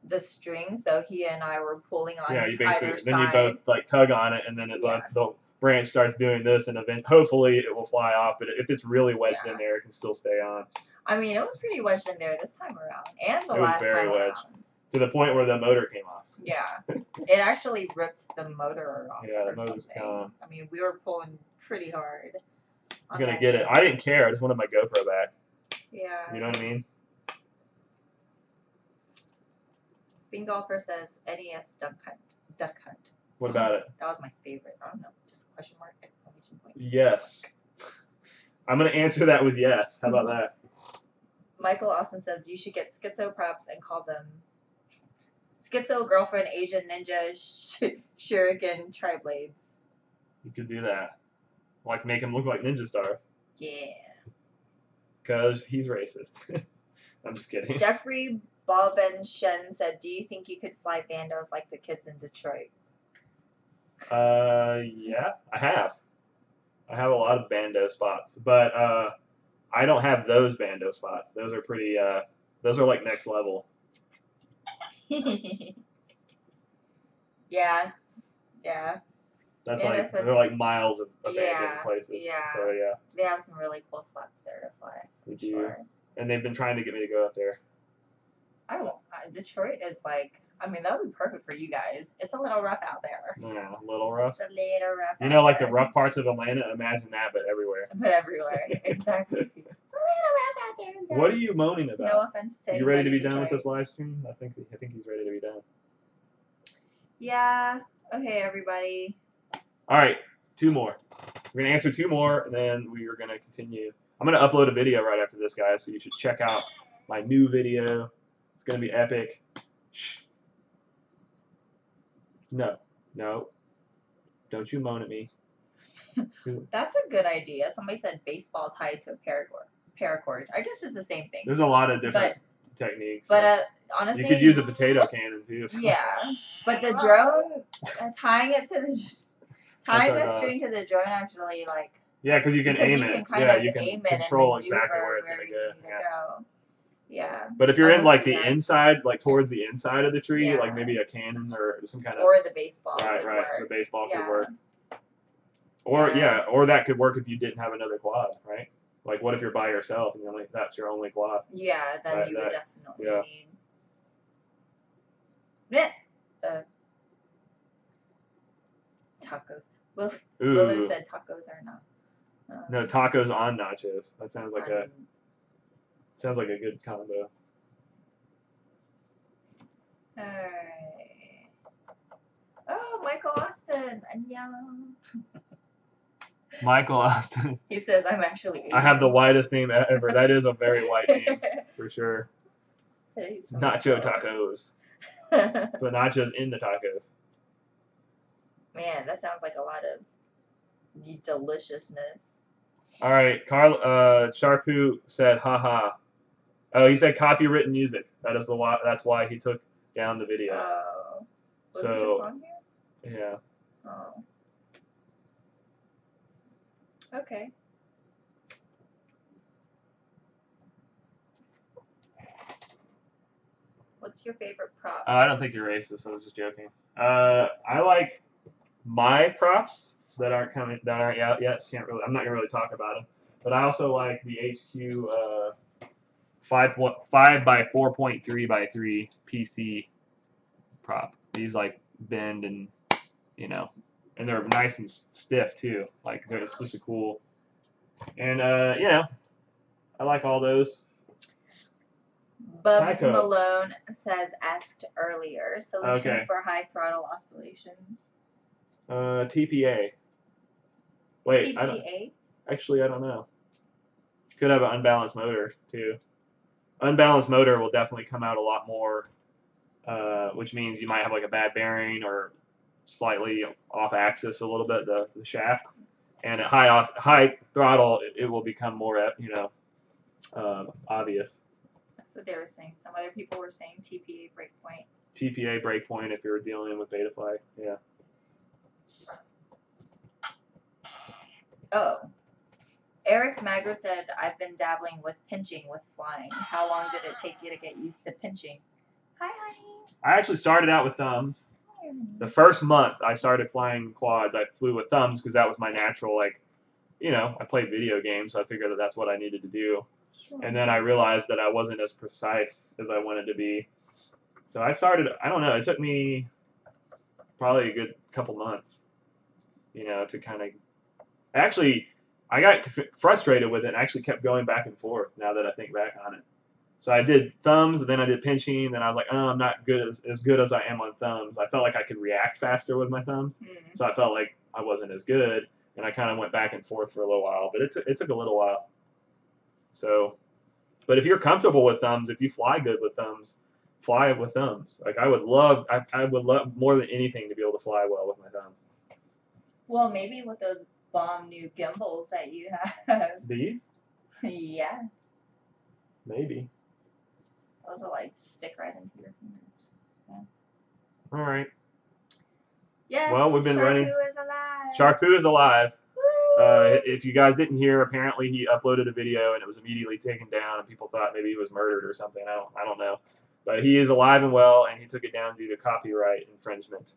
the string, so he and I were pulling on you basically, either then side. you both like tug on it, and then the branch starts doing this, and hopefully it will fly off. But if it's really wedged in there, it can still stay on. I mean, it was pretty wedged in there this time around, and the It was last very time wedged. around. To the point where the motor came off. Yeah, it actually ripped the motor off. Yeah, or the motor's something. gone. I mean, we were pulling pretty hard. I'm gonna get it. I didn't care. I just wanted my GoPro back. Yeah. You know what I mean? Bing Golfer says NES Duck Hunt. What about it? That was my favorite. I don't know. Just question mark, exclamation point. Yes. I'm gonna answer that with yes. How about that? Michael Austin says you should get Skitzo props and call them Skitzo Girlfriend Asian Ninja Shuriken Tri-Blades. You could do that. Like make him look like ninja stars. Yeah. Because he's racist. I'm just kidding. Jeffrey Boben Shen said, do you think you could fly bandos like the kids in Detroit? Yeah, I have. I have a lot of bando spots, but I don't have those bando spots. Those are pretty. Those are like next level. Yeah. That's Yeah, like that's they're like miles of abandoned places. Yeah. So yeah. They have some really cool spots there to fly. They do. Sure. And they've been trying to get me to go up there. I won't. Detroit is like. I mean, that would be perfect for you guys. It's a little rough out there. Yeah, a little rough. It's a little rough. You know, like the rough parts of Atlanta. Imagine that, but everywhere. But everywhere, exactly. It's a little rough out there. Guys. What are you moaning about? No offense to you ready to be anybody done in with this live stream? I think he's ready to be done. Yeah. Okay, everybody. All right, 2 more. We're gonna answer 2 more, and then we are gonna continue. I'm gonna upload a video right after this, guys. So you should check out my new video. It's gonna be epic. Shh. No. Don't you moan at me. That's a good idea. Somebody said baseball tied to a paracord. I guess it's the same thing. There's a lot of different techniques. But honestly, you could use a potato cannon too. Yeah, but the drone, tying the string to the drone actually like. Yeah, because you can aim it. You can aim control it exactly where it's gonna go. Yeah. But if you're in like the inside, like towards the inside of the tree, like maybe a cannon or some kind of. Or the baseball. Right. The baseball could work. Or or that could work if you didn't have another quad, right? Like what if you're by yourself and that's your only quad? Yeah, then you would definitely need. Tacos. Willard said tacos are not. No, tacos on nachos. That sounds like a good combo. Alright. Oh, Michael Austin. Annyeong. Michael Austin. He says, I'm actually Asian. I have the whitest name ever. That is a very white name, for sure. Nacho tacos. But nachos in the tacos. Man, that sounds like a lot of deliciousness. All right, Sharpoo said, haha. Oh, he said copywritten music. That's why he took down the video. Was it just on here? Yeah. Oh. Okay. What's your favorite prop? I don't think you're racist. I was just joking. I like my props that aren't out yet. I'm not gonna really talk about them. But I also like the HQ 5 by 4.3 by 3 PC prop. These like bend and and they're nice and stiff too. Like it's just a cool. And I like all those. Bubs Tycho. Malone says asked earlier. Solution Okay. for high throttle oscillations. TPA. Wait, TPA? I don't know. Could have an unbalanced motor too. Unbalanced motor will definitely come out a lot more, which means you might have like a bad bearing or slightly off axis a little bit the shaft. And at high throttle, it will become more obvious. That's what they were saying. Some other people were saying TPA breakpoint. TPA breakpoint if you're dealing with beta fly. Yeah. Oh. Eric Magro said, I've been dabbling with pinching with flying. How long did it take you to get used to pinching? Hi, honey. I actually started out with thumbs. The first month I started flying quads, I flew with thumbs because that was my natural, I played video games, so I figured that that's what I needed to do. Sure. And then I realized that I wasn't as precise as I wanted to be. So I started, I don't know, it took me probably a good couple months, to kind of, I got frustrated with it and actually kept going back and forth now that I think back on it. So I did thumbs, and then I did pinching, then I was like, oh, I'm not as good as I am on thumbs. I felt like I could react faster with my thumbs, so I felt like I wasn't as good, and I kind of went back and forth for a little while, but it took a little while. So, but if you're comfortable with thumbs, if you fly good with thumbs, fly with thumbs. Like I would love more than anything to be able to fly well with my thumbs. Well, maybe with those bomb new gimbals that you have. These? Yeah. Maybe. Those will stick right into your fingers. Yeah. All right. Yes. Well, we've been running. Sharpoo is alive. Sharpoo is alive. Woo! If you guys didn't hear, apparently he uploaded a video and it was immediately taken down, and people thought maybe he was murdered or something. I don't know, but he is alive and well, and he took it down due to copyright infringement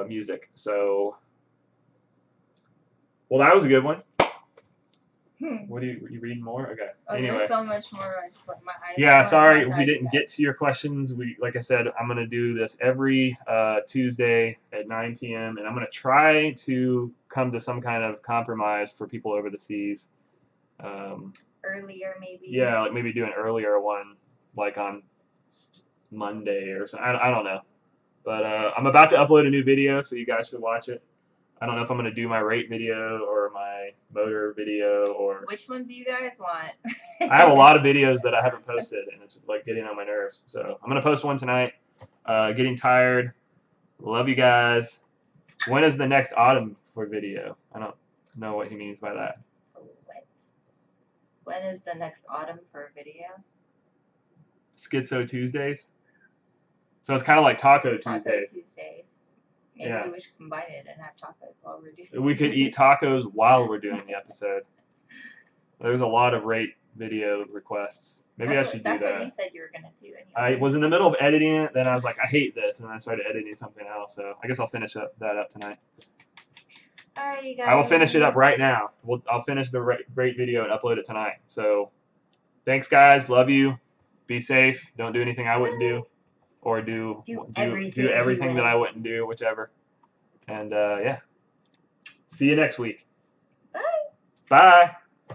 music. So, well, that was a good one. Were you reading more? Okay. Oh, anyway. There's so much more. I just my eyes. Yeah, sorry we didn't get to your questions. Like I said, I'm gonna do this every Tuesday at 9 p.m. and I'm gonna try to come to some kind of compromise for people over the seas. Earlier, maybe. Yeah, like maybe do an earlier one, like on Monday or something. I don't know, but I'm about to upload a new video, so you guys should watch it. I don't know if I'm gonna do my rate video or my motor video or. Which one do you guys want? I have a lot of videos that I haven't posted, and it's like getting on my nerves. So I'm gonna post one tonight. Getting tired. Love you guys. When is the next autumn for video? I don't know what he means by that. What? When is the next autumn for video? Skitzo Tuesdays. So it's kind of like Taco Tuesdays. Taco Tuesdays. Maybe Yeah. we should combine it and have tacos while we're doing it. We could eat tacos while we're doing the episode. There's a lot of rate video requests. Maybe I should do that. That's what you said you were going to do. Anyway. I was in the middle of editing it, then I was like, I hate this, and then I started editing something else. So I guess I'll finish that up tonight. All right, you guys. I will finish it up right now. I'll finish the rate video and upload it tonight. So thanks, guys. Love you. Be safe. Don't do anything I wouldn't do. Or do everything that I wouldn't do, whichever. And yeah. See you next week. Bye. Bye.